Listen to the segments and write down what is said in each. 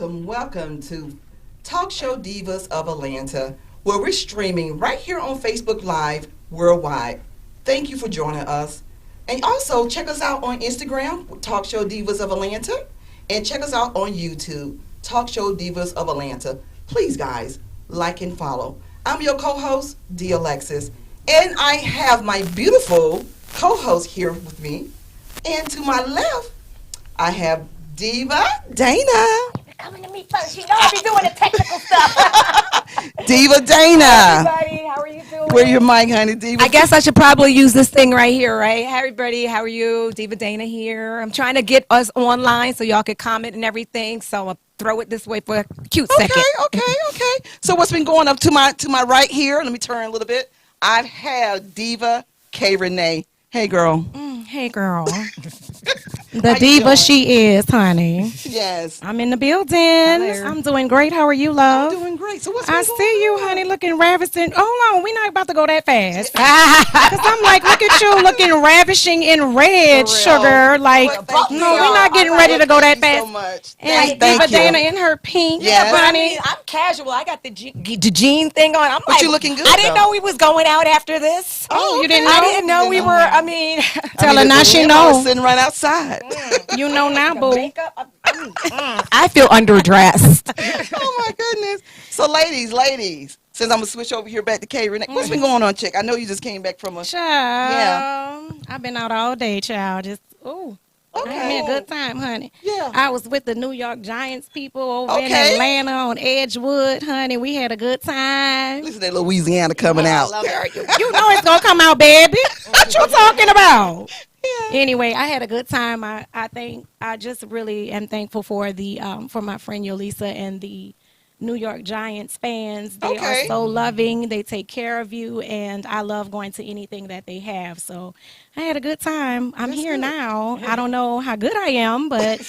welcome to Talk Show Divas of Atlanta, where we're streaming right here on Facebook Live worldwide. Thank you for joining us. And also check us out on Instagram, Talk Show Divas of Atlanta, and check us out on YouTube, Talk Show Divas of Atlanta. Please, guys, like and follow. I'm your co-host, D. Alexis, and I have my beautiful co-host here with me. And to my left, I have Diva Dana. Coming to me first. You know I be doing the technical stuff. Diva Dana. Hi, everybody. How are you doing? Where your mic, honey, Diva? I guess I should probably use this thing right here, right? Hi, everybody. How are you? Diva Dana here. I'm trying to get us online so y'all can comment and everything. So I'll throw it this way for a cute second. Okay. So what's been going up to my right here? Let me turn a little bit. I have Diva K. Renee. Hey, girl. Hey, girl. The diva she is, honey. Yes. I'm in the building. Hello. I'm doing great. How are you, love? I'm doing great. So what's I been going see you, on? honey, looking ravishing. Hold on, we're not about to go that fast. Because I'm like, look at you looking ravishing in red, For real. sugar. Like, Well, thank you, no, we're y'all. not getting All ready right, to go that thank you fast. so much. And Thank Diva you. Dana in her pink. Yes. But I I'm casual. I got the jean thing on. I'm But like, you looking good, I didn't though. know we was going out after this. Oh, you didn't know? I didn't know we were. I mean, Tell her now she I know. was sitting right outside. You know now, the boo. makeup. I feel underdressed. Oh my goodness. So ladies, since I'm gonna switch over here back to K. Renee, what's been going on, chick? I know you just came back from a Child. I've been out all day, child. Just, ooh. Okay. I had a good time, honey. Yeah. I was with the New York Giants people over in Okay. Atlanta on Edgewood, honey. We had a good time. Listen to that Louisiana coming out. You know it's gonna come out, baby. What you talking about? Yeah. Anyway, I had a good time. I think I just really am thankful for the for my friend Yolisa and the New York Giants fans. They Okay. are so loving. They take care of you, and I love going to anything that they have. So I had a good time. I'm That's here good. now. I don't know how good I am, but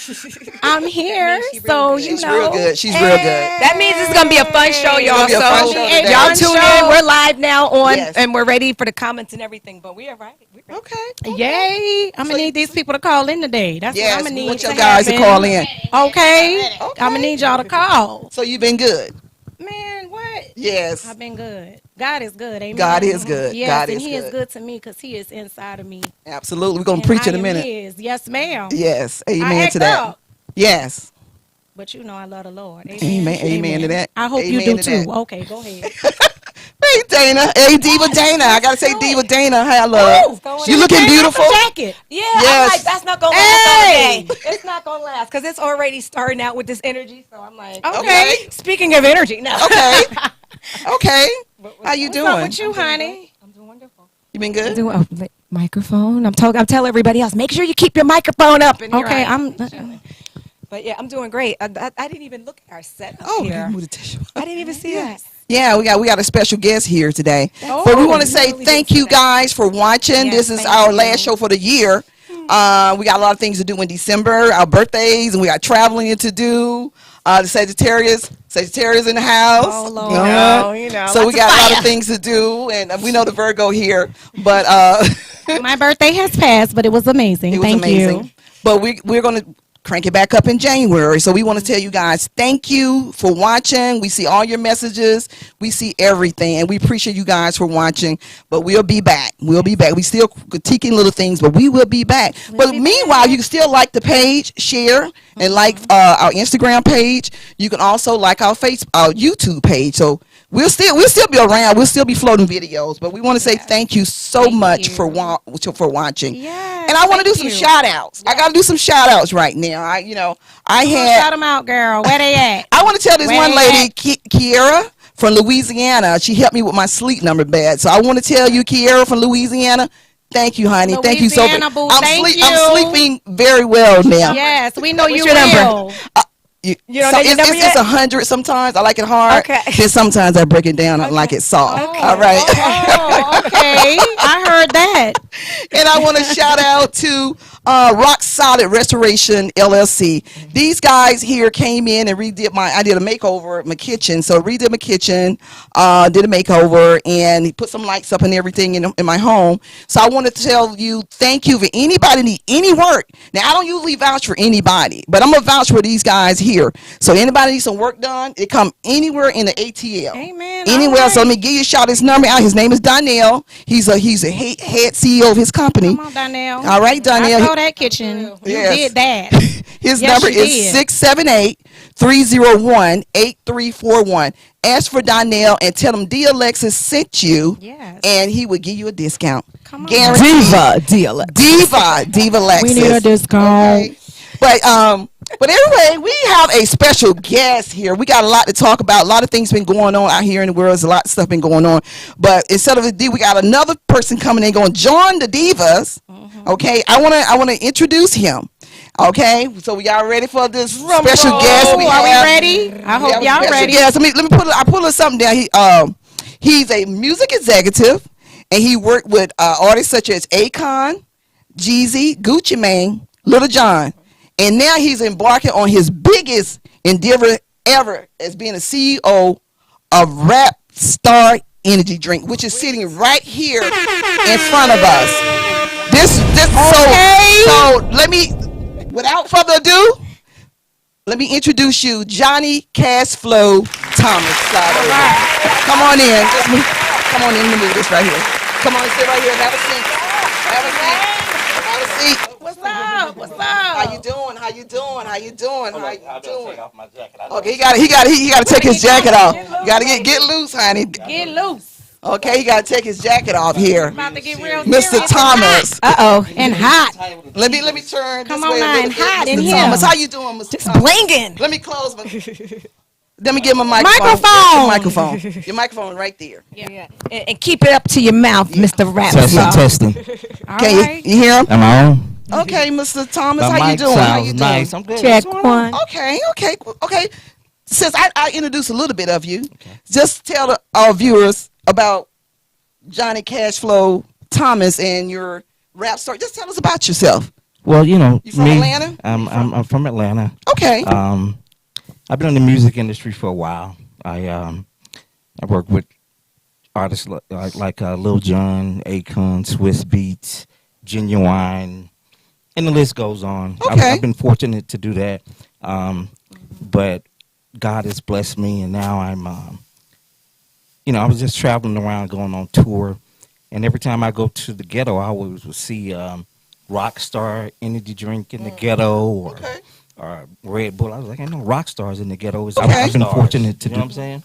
I'm here. So you She's know, real good. She's real good. That means it's gonna be a fun show, y'all. It's gonna be a fun show today. y'all Fun tune show. in. We're live now on, Yes. and we're ready for the comments and everything. But we are right. We're ready. Okay. Yay! I'm gonna need these people to call in today. That's Yes, what I'm gonna we need. want your to guys to happen. call in. Okay. Okay. I'm gonna need y'all to call. So you've been good. Man, what? Yes. I've been good. God is good. Amen. God is good. Yes, God and is He is good. good to me because He is inside of me. Absolutely. We're gonna And preach I in a am minute. His. Yes, ma'am. Yes. I Amen act to that. up, Yes. but you know I love the Lord. Amen to that. I hope you Amen do to that. too. Okay, go ahead. Hey Dana. Hey Diva Dana. I gotta say Diva Dana. Hi, What's love. going You on? looking Take off the beautiful. jacket. Yeah, Yes. I'm like, that's not gonna last Hey! all day. It's not gonna last because it's already starting out with this energy. So I'm like, Okay. Speaking of energy, no. Okay. Okay. How you What's up doing? with you, honey? I'm doing wonderful. You been good? Do a microphone. I'm telling everybody else, make sure you keep your microphone up. And here Okay, I am. I'm. But yeah, I'm doing great. I didn't even look at our setup Oh, here. move the tissue. I didn't even see that. Yeah, we got a special guest here today. Oh, But we want to you say really thank did say you that. guys for watching. Yes, This is thank our you. last show for the year. We got a lot of things to do in December, our birthdays, and we got traveling to do. The Sagittarius in the house. Oh, Lord. You know, So we lots of got a lot fire. of things to do, and we know the Virgo here, but My birthday has passed, but it was amazing. it was Thank amazing. you. But we're going to crank it back up in January. So we want to tell you guys, thank you for watching. We see all your messages. We see everything. And we appreciate you guys for watching. But we'll be back. We'll be back. We still critiquing little things, but we will be back. But be meanwhile, back. you can still like the page, share, and like our Instagram page. You can also like our YouTube page. So we'll still be around. We'll still be floating videos. But we want to say thank you so Thank much you. for watching. Yes, And I want to do thank some you. shout outs. I got to do some shout outs right now. I Shout had, them out, girl. Where they at? I want to tell this Where one they lady, at? Kiera from Louisiana. She helped me with my sleep number bad. So I want to tell you, Kiera from Louisiana, thank you, honey. Thank you so much. Louisiana, boo, I'm thank you. I'm sleeping very well now. Yes, we know you your number? will. You don't know your number it's yet? 100 sometimes. I like it hard. Okay. Then sometimes I break it down. I like it soft. Okay. All right. Oh, okay. I heard that. And I want to shout out to Rock Solid Restoration LLC. These guys here came in and redid I did a makeover at my kitchen. So redid my kitchen, did a makeover, and he put some lights up and everything in my home. So I wanted to tell you thank you for anybody need any work. Now, I don't usually vouch for anybody, but I'm going to vouch for these guys here. So anybody needs some work done, it come anywhere in the ATL. Amen. Anywhere. All So let me give you a shout his number out. His name is Donnell. He's a head CEO of his company. Come on, Donnell. All right, Donnell. I saw that kitchen. You Yes. did that. His Yes, number you is did. 678-301-8341. Ask for Donnell and tell him D. Alexis sent you, Yes. and he will give you a discount. Come on. Guaranteed. Deal. Diva Alexis. We need a discount. Okay. But anyway, we have a special guest here. We got a lot to talk about. A lot of things been going on out here in the world. There's a lot of stuff been going on. But instead of a D, we got another person coming in going to join the Divas. Okay, I wanna introduce him. Okay, so we y'all ready for this special guest? Are we ready? I hope y'all ready. Yes, let me I pull something down. He's a music executive, and he worked with artists such as Akon, Jeezy, Gucci Mane, Little John, and now he's embarking on his biggest endeavor ever as being a CEO of Rap Star Energy Drink, which is sitting right here in front of us. So let me, without further ado, let me introduce you, Johnny Cashflow Thomas. Come on in. Come on in. Let me move this right here. Come on, sit right here. Have a seat. Have a seat. Have a seat. What's up? What's up? How you doing? How you doing? How you doing? How you doing? Take off my jacket. Okay, he got to take his jacket off. You got to get loose, honey. Get loose. Okay, he got to take his jacket off here. About to get real Mr. serious. Thomas. Uh-oh, and hot. Let me turn Come this on way now, a little and bit. hot in Mr. here. Thomas, how you doing, Mr. Just Thomas? blinging. Let me close my. Let me get my microphone. Microphone. Your microphone right there. Yeah. And keep it up to your mouth, Mr. Rap. Testing. All Okay, right. you hear him? Am I on? Okay, Mr. Thomas, My how you mic doing? How you sounds doing? nice. I'm good. Check What's going on? one. Okay. Since I introduced a little bit of you, just tell our viewers about Johnny Cashflow Thomas and your rap story. Just tell us about yourself. Well, you know, You from me, Atlanta? I'm from Atlanta. Okay. I've been in the music industry for a while. I work with artists like Lil Jon, Akon, Swiss Beats, Genuine, and the list goes on. Okay. I've been fortunate to do that, but God has blessed me, and now I'm, I was just traveling around, going on tour, and every time I go to the ghetto, I always would see Rockstar Energy Drink in the ghetto, or Red Bull. I was like, I know rock stars in the ghetto. I've been fortunate to do. You know what I'm saying?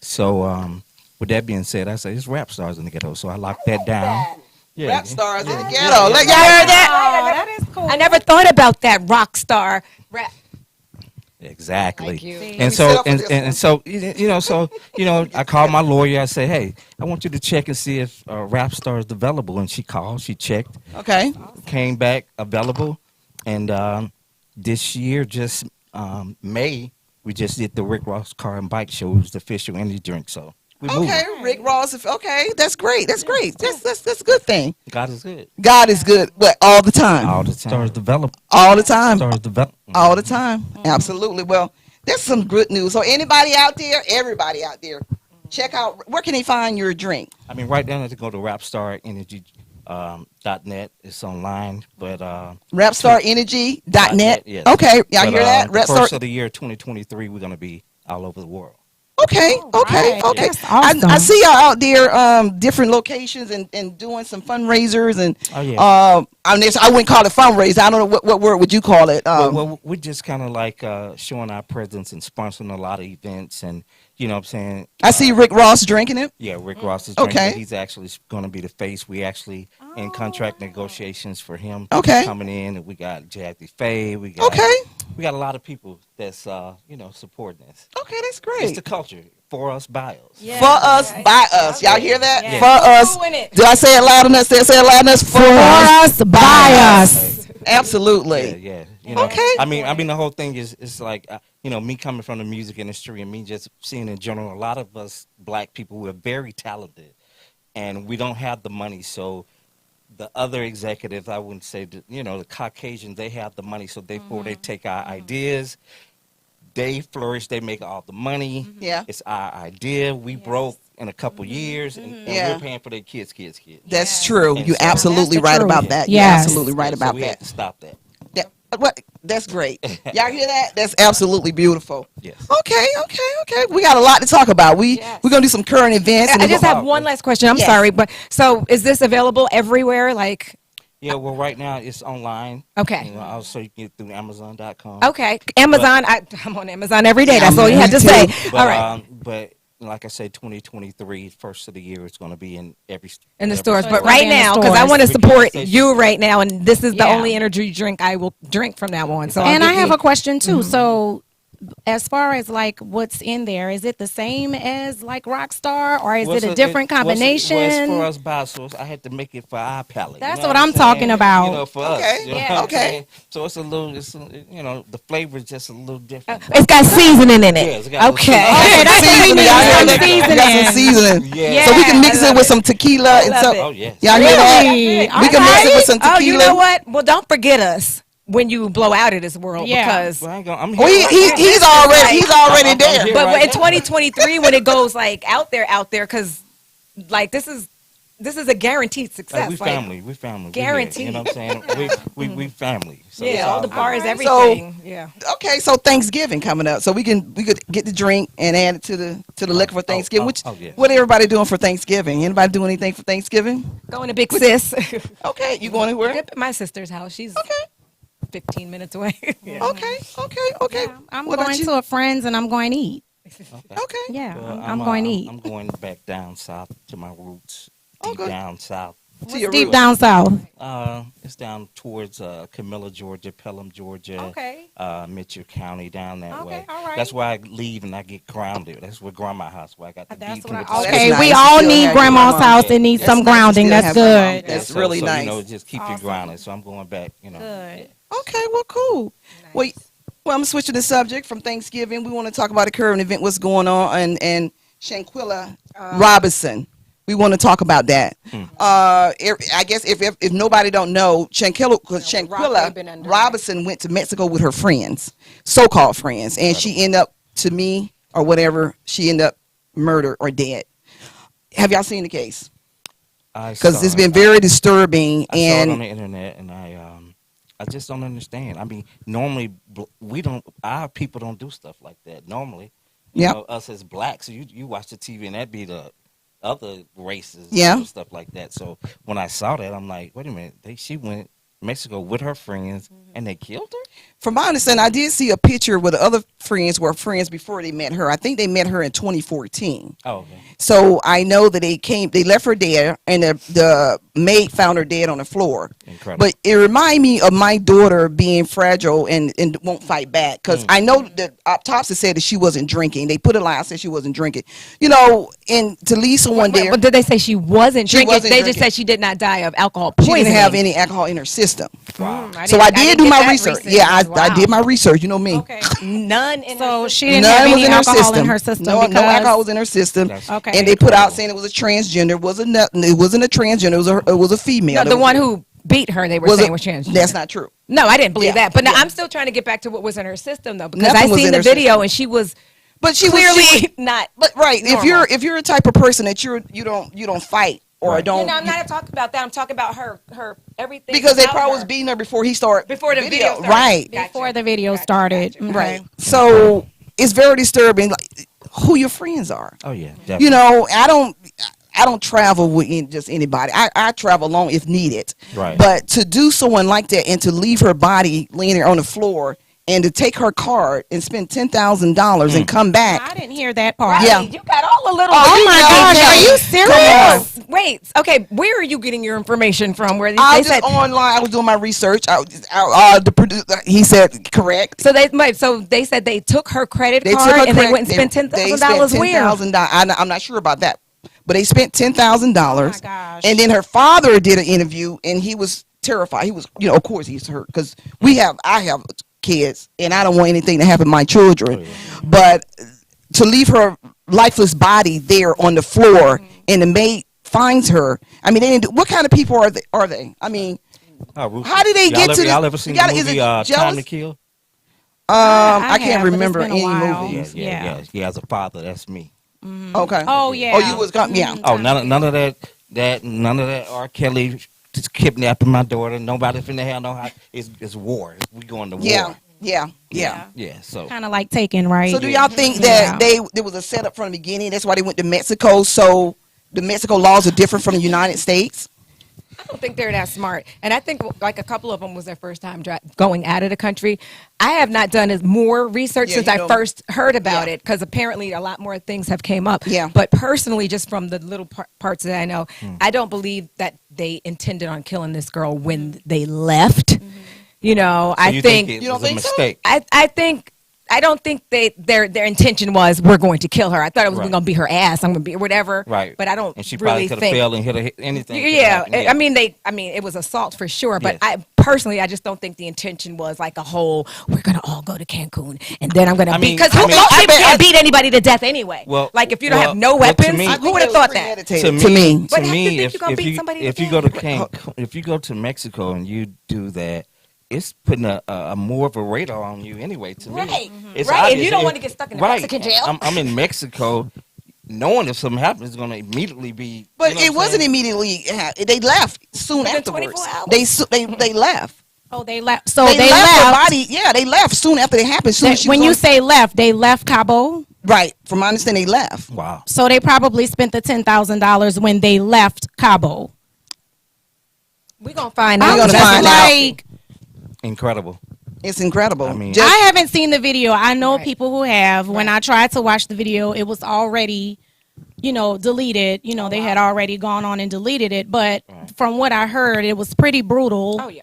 So, with that being said, I say it's rap stars in the ghetto. So I locked that down. Yeah. Rap stars in the ghetto. Let y'all heard Oh, that? that is cool. I never thought about that rock star rap. Exactly. Thank you. And set so up for this one. I called my lawyer. I said, hey, I want you to check and see if Rap Star is available. And she called. She checked. Okay. Came back available. And this year, just May, we just did the Rick Ross Car and Bike Show. It was the official energy drink. So we moved. Okay, Rick Ross. Okay, that's great. That's great. That's a good thing. God is good. God is good, but all the time. All the time. Stars develop. All the time. Stars develop. All the time. Absolutely. Well, there's some good news. So anybody out there, everybody out there, check out, where can they find your drink? I mean, right now, to go to rapstarenergy.net. It's online, but Rapstarenergy.net. yes. Okay, y'all But, hear that? the Rapstar. first of the year 2023, we're going to be all over the world. Okay, okay, right. okay. That's awesome. I see y'all out there, different locations and doing some fundraisers and. Oh, yeah. I wouldn't call it fundraiser. I don't know what word would you call it. Well, we're just kind of like showing our presence and sponsoring a lot of events, and you know what I'm saying. I see Rick Ross drinking it. Yeah, Rick Ross is drinking. Okay. He's actually going to be the face. We actually in contract negotiations for him. Okay. Coming in, and we got Jackie Faye. We got We got a lot of people that's supporting us. Okay, that's It's great. the culture for us, by us. Yeah. For us, by us. Y'all hear that? Yeah. For us. Doing it. Did I say it loud enough? Say it loud enough. For For us. us, by us. Absolutely. Yeah. Okay. I mean, the whole thing is like, me coming from the music industry and me just seeing in general, a lot of us black people, we're very talented, and we don't have the money. So the other executives, I wouldn't say that, the Caucasians, they have the money, so therefore they take our ideas, they flourish, they make all the money. Yeah. It's our idea. We broke in a couple years, and Yeah. we're paying for their kids. That's true. And You're so- absolutely That's the right truth. about that. You're Yes. absolutely right So about we had that. to stop that. What? That's great. Y'all hear that? That's absolutely beautiful. Yes. Okay. We got a lot to talk about. We're gonna do some current events. I And just have one last question. I'm Yes. sorry, but so is this available everywhere? Like, Yeah, well, right now it's online. Okay. Also, you can get it through Amazon.com. okay, Amazon. I'm on Amazon every day. That's all you me had to too. say. But, All right, but like I said, 2023, first of the year, it's going to be in every in the every stores. But store. right in the now, because I stores. want to We support can't say you shit. right now, and this is the Yeah. only energy drink I will drink from now on. So I'll And give I have you- a question too. So, as far as like what's in there, is it the same as like Rockstar, or is it a different combination? Well, as far as biosource, I had to make it for our palate. That's you know what I'm saying? talking about. For Okay, us. You know yeah, what I'm okay. saying? So it's a little, the flavor is just a little different. It's got seasoning in it. Yeah, it's got a little Okay. Okay, that's what we seasoning. need. Y'all hear Some that? We got some seasoning. Yeah. So we can Yeah, mix I it love with it. some tequila and love some. it. Oh, yes. Y'all hear that? Really? We can mix it with some tequila. Oh, you know what? Well, don't forget us when you blow out of this world Yeah. because. Well, I ain't gonna, I'm Well, here. he's already I'm there. here. But right in now. 2023, when it goes like out there, because like this is a guaranteed success. We like, family. We family. We here, Guaranteed. you know what I'm saying? we family. So it's Yeah, all the good. bars, So- everything. Yeah. Okay, so Thanksgiving coming up, so we could get the drink and add it to the liquor for Thanksgiving. Yes. What everybody doing for Thanksgiving? Anybody doing anything for Thanksgiving? Going to Big Sis. Okay, you going anywhere? At my sister's house. She's Okay, 15 minutes away. Yeah. okay. Yeah, I'm What about going you? to a friend's and I'm going to eat. Okay. Yeah, Well, I'm going to eat. I'm going back down south to my roots. Deep Okay. down south. To your Deep roots. down south. It's down towards Camilla, Georgia, Pelham, Georgia. Okay. Mitchell County down that Okay, way. all right. That's where I leave and I get grounded. That's where grandma's house where I got the That's deep what I- roots. Oh, that's Okay, nice. we You all still need have grandma's your house mom. and need That's some nice. You grounding. still That's have your mom. good. That's so, really so, nice. just keep you Awesome. grounded. So I'm going back, Good. Okay, well, cool. Well, I'm switching the subject from Thanksgiving. We want to talk about a current event, what's going on, and Shanquilla Robinson. We want to talk about that. I guess if nobody don't know, rock they've been under. Robinson went to Mexico with her friends, so-called friends, and she ended up, to me or whatever, she ended up murdered or dead. Have y'all seen the case? Because it's been very disturbing. I saw it on And the internet, and I just don't understand. I mean, normally our people don't do stuff like that. Normally, you Yep. know, us as blacks, you watch the TV and that'd be the other races, Yeah. and stuff like that. So when I saw that, I'm like, wait a minute, she went to Mexico with her friends and they killed her. from my understanding, I did see a picture where the other friends were friends before they met her. I think they met her in 2014. Oh, okay. So I know that they left her there, and the maid found her dead on the floor. Incredible. But it reminded me of my daughter being fragile and won't fight back. Because I know the autopsy said that she wasn't drinking. They put a lie, said she wasn't drinking. You know, and to leave someone there, But did they say she wasn't She drinking? wasn't They drinking. just said she did not die of alcohol she poisoning. didn't have any alcohol in her system. Wow. So I did didn't do get my that research. research. Yeah, I Wow. did my research. You know me. Okay. None in So her she system. didn't have None was any in her alcohol system. in her system. No, because, no alcohol was in her system. That's- Okay. And they put out saying it was a transgender. It wasn't a transgender. It was a female. No, the one who beat her, they were saying was transgender. That's not true. No, I didn't believe Yeah, that. But no, yeah. I'm still trying to get back to what was in her system, though, because Nothing I was seen in the her video system. and she was But she clearly was, not. but right, normal. if you're a type of person that you don't fight or Right. don't, No, I'm not talking about that. I'm talking about her everything. because they about probably her. was beating her before he started. Before the video started. Right. Gotcha. Before the video started. Gotcha. Right. So it's very disturbing, like who your friends are. Oh yeah, definitely. You know, I don't travel with just anybody. I travel alone if needed. Right. But to do someone like that and to leave her body laying there on the floor and to take her card and spend $10,000 and come back. I didn't hear that part. Right. Yeah. You got all the little. Oh, my you know, gosh, yeah. are you serious? Come on. Wait. Okay. Where are you getting your information from? Where I they was said? just online. I was doing my research. The producer, he said correct. So they said they took her credit They card took her and they credit- went and spent $10,000 where? $10,000. I'm not sure about that, but they spent $10,000. Oh my gosh. And then her father did an interview, and he was terrified. He was, of course, he's hurt because I have kids, and I don't want anything to happen to my children. But to leave her lifeless body there on the floor, and the maid finds her. I mean, they didn't do, what kind of people are they? I mean, how did they get to y'all ever seen the movie Time to Kill? I can't have, but remember it's been a any while. movies. Yeah. As a father, that's me. Okay. Oh yeah. Oh, you was gone. Yeah. Oh, none of that R. Kelly just kidnapping my daughter. Nobody finna have no. It's war. We going to war. Yeah. So Kind of like Taken, right? So do y'all think that there was a setup from the beginning? That's why they went to Mexico. So the Mexico laws are different from the United States. I don't think they're that smart. And I think like a couple of them was their first time going out of the country. I have not done as more research since I first heard about it, because apparently a lot more things have came up. Yeah. But personally, just from the little parts that I know, I don't believe that they intended on killing this girl when they left. You know, so I you think it You don't was a think so? mistake. I don't think their intention was we're going to kill her. I thought it was Right. going to be her ass. I'm going to be whatever. Right. But I don't And she probably really could have think. failed and hit anything. could've Yeah, happened. I mean it was assault for sure, but Yes. I just don't think the intention was like a whole we're gonna all go to Cancun and then I'm gonna mean- because I most mean- people can't beat anybody to death anyway. Well, like if you don't well, have no well, to weapons, me- I who think would have that was thought that? premeditated. To me, But to how do you me, think you're gonna beat somebody to if you death? go to Cancun, if you go to Mexico and you do that, it's putting a more of a radar on you anyway. To Right. me, it's Right, and obvious. you don't want to get stuck in a Mexican jail. I'm in Mexico, knowing if something happens, it's going to immediately be. But you know it what I'm wasn't saying? immediately. They left soon Within afterwards. 24 hours. They left. Oh, they left. So They they left her left. body. Yeah, they left soon after it happened. Soon as she When was you on- say left, they left Cabo. right, from my understanding, they left. Wow. So they probably spent the $10,000 when they left Cabo. We're gonna find We're out. gonna just find out. like, Incredible. It's incredible. I mean- Just- I haven't seen the video. I know Right. people who have. When I tried to watch the video, it was already, deleted. They had already gone on and deleted it. But from what I heard, it was pretty brutal. Oh yeah.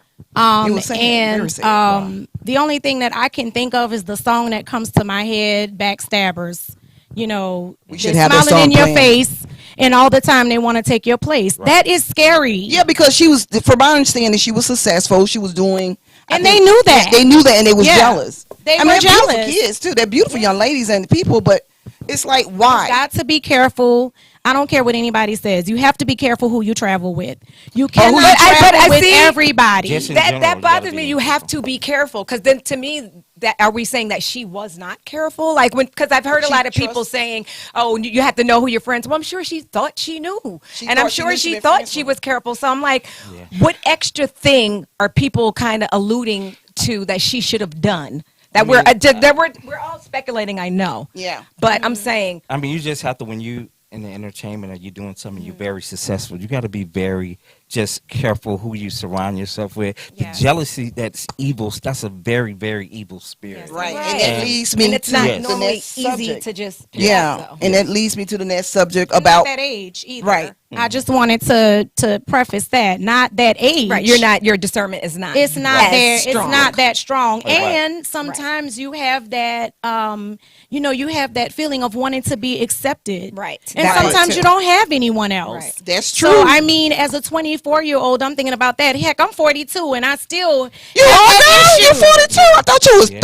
It was sad, very And sad. the only thing that I can think of is the song that comes to my head, "Backstabbers." We they're should have that smiling song in your playing. face, and all the time they want to take your place. That is scary. yeah, because she was, from my understanding, she was successful. She was doing, I And think- they knew that. They knew that, and they was Yeah. jealous. They I mean, were they're beautiful jealous. kids too. They're beautiful young ladies and people, but it's like, why? Got to be careful. I don't care what anybody says. You have to be careful who you travel with. You cannot But travel I with see- everybody. Just in That general, you bothers gotta me. be You have careful. to be careful because then to me that are we saying that she was not careful? Like because I've heard a She lot of people trust- saying, "Oh, you have to know who your friends." Well, I'm sure she thought she knew, and I'm thought she sure knew she she been thought friends she with was careful. So I'm like, Yeah. what extra thing are people kind of alluding to that she should have done? That we're all speculating. I know, Yeah. but I'm saying I mean, you just have to, when you in the entertainment or you're doing something, you're very successful. You got to be very just careful who you surround yourself with. Yes. The jealousy, that's evil. That's a very, very evil spirit. Right. Right. And that leads me and it's to not Yes. the normally next easy subject. to just Yeah. so. And that leads me to the next subject Not about that age either. Right. I just wanted to preface that. Not that age. Right, your discernment is not. It's not as there. strong. It's not that strong. Right. And sometimes you have that you have that feeling of wanting to be accepted. Right. And That part sometimes too. you don't have anyone else. Right. That's true. So I mean, as a 24-year-old, I'm thinking about that. Heck, I'm 42 and I still you have old that girl, you're issue. 42. I thought you was Yeah.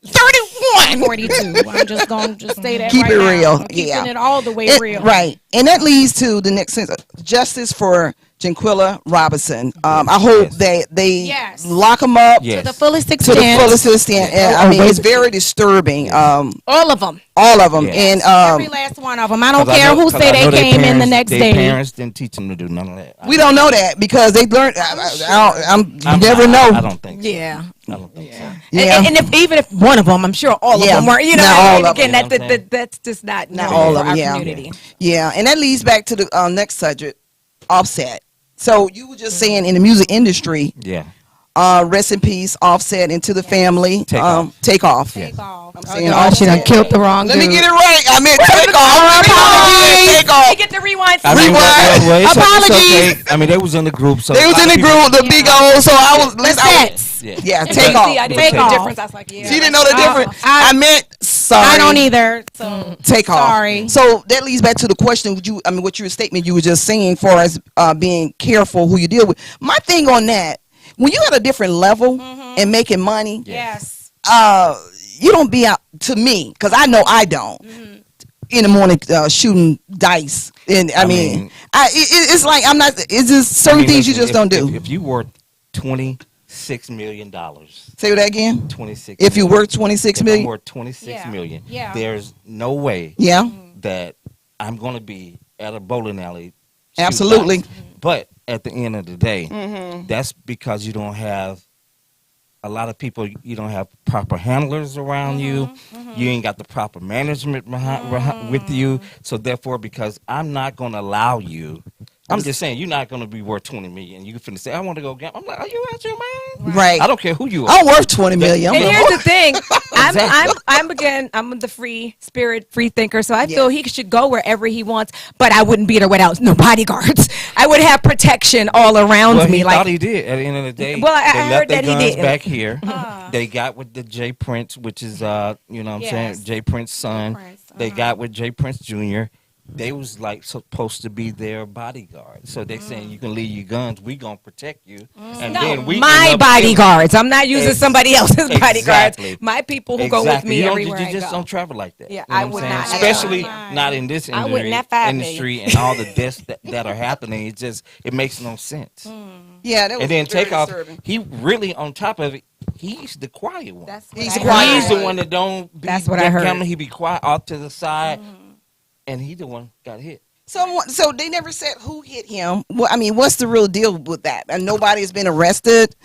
31. 42. I'm just going to stay that Keep right it now. real. I'm keeping Yeah. it all the way It- real. Right. And that leads to the next sentence. Justice for Janquilla Robinson. I hope Yes. that they Yes. lock them up Yes. To the fullest to extent. the fullest extent. And, I mean, it's very disturbing. All of them. All of them. Yes. And Every last one of them. I don't 'Cause I care know- who 'cause say I they know their came in the parents- next their day. parents didn't teach them to do none of that. we don't know that because they learned. You never I know. don't think so. Yeah. I don't think so. Yeah. And even if one of them, I'm sure all of Yeah. them were. You know, Not what I all mean? of them. Again, You know what I'm that's just not Not normal all for of them, our yeah. community. Yeah, and that leads back to the next subject, Offset. So you were just saying in the music industry, Yeah. rest in peace, Offset, and to the family, Take off. Take off. Yeah. Take off. I'm saying Oh, she done Offset. killed the wrong Let me dude. get it right. I meant take off. Take We off. get the rewind. I mean, Rewind. it's Apologies. okay. I mean, they was in the group. So They was in the group, the big old. So I was. The I sets. yeah, And take see, off. I didn't Take know the off. difference. I was like, yeah. She didn't know the difference. I- I meant sorry. I don't either. So Take off. Sorry. So that leads back to the question. What your statement you were just saying, for as being careful who you deal with. My thing on that, when you at a different level and making money, yes. you don't be out to me because I know I don't. in the morning shooting dice, and I mean it's like I'm not. It's just certain things you just don't do. If you were $26 million. Say that again. 26. If you worth 26 million. I'm worth 26 million. Yeah. There's no way. Yeah. That I'm going to be at a bowling alley. Absolutely. But at the end of the day, that's because you don't have a lot of people. You don't have proper handlers around you. You ain't got the proper management with you. So therefore, because I'm not going to allow you. I'm just saying, you're not going to be worth 20 million. You finna say, I want to go gamble. I'm like, are you out your mind? Right. I don't care who you are. I'm worth 20 million. And here's the thing, Exactly. I'm the free spirit, free thinker, so I feel he should go wherever he wants, but I wouldn't be there without no bodyguards. I would have protection all around Well, me. he like thought he did. At the end of the day, well, I they heard left their that he guns did. back here. They got with the Jay Prince, which is, you know what I'm saying, Jay Prince's son. They got with Jay Prince Jr. They was like supposed to be their bodyguard. So they saying you can leave your guns, we gonna protect you. And then we my end up bodyguards. I'm not using somebody else's bodyguards. Exactly. My people who go with me you everywhere You I just go. don't travel like that. Yeah, You know I what would I'm not. saying? Especially not in this I wouldn't have 5 million. industry and all the deaths that are happening. It makes no sense. Yeah, that was And then very take off. disturbing. He really on top of it. He's the quiet one. He's the quiet He's one. the one that don't. That's what I heard. He be quiet off to the side, and he the one got hit. So they never said who hit him. Well, I mean, what's the real deal with that? And nobody has been arrested.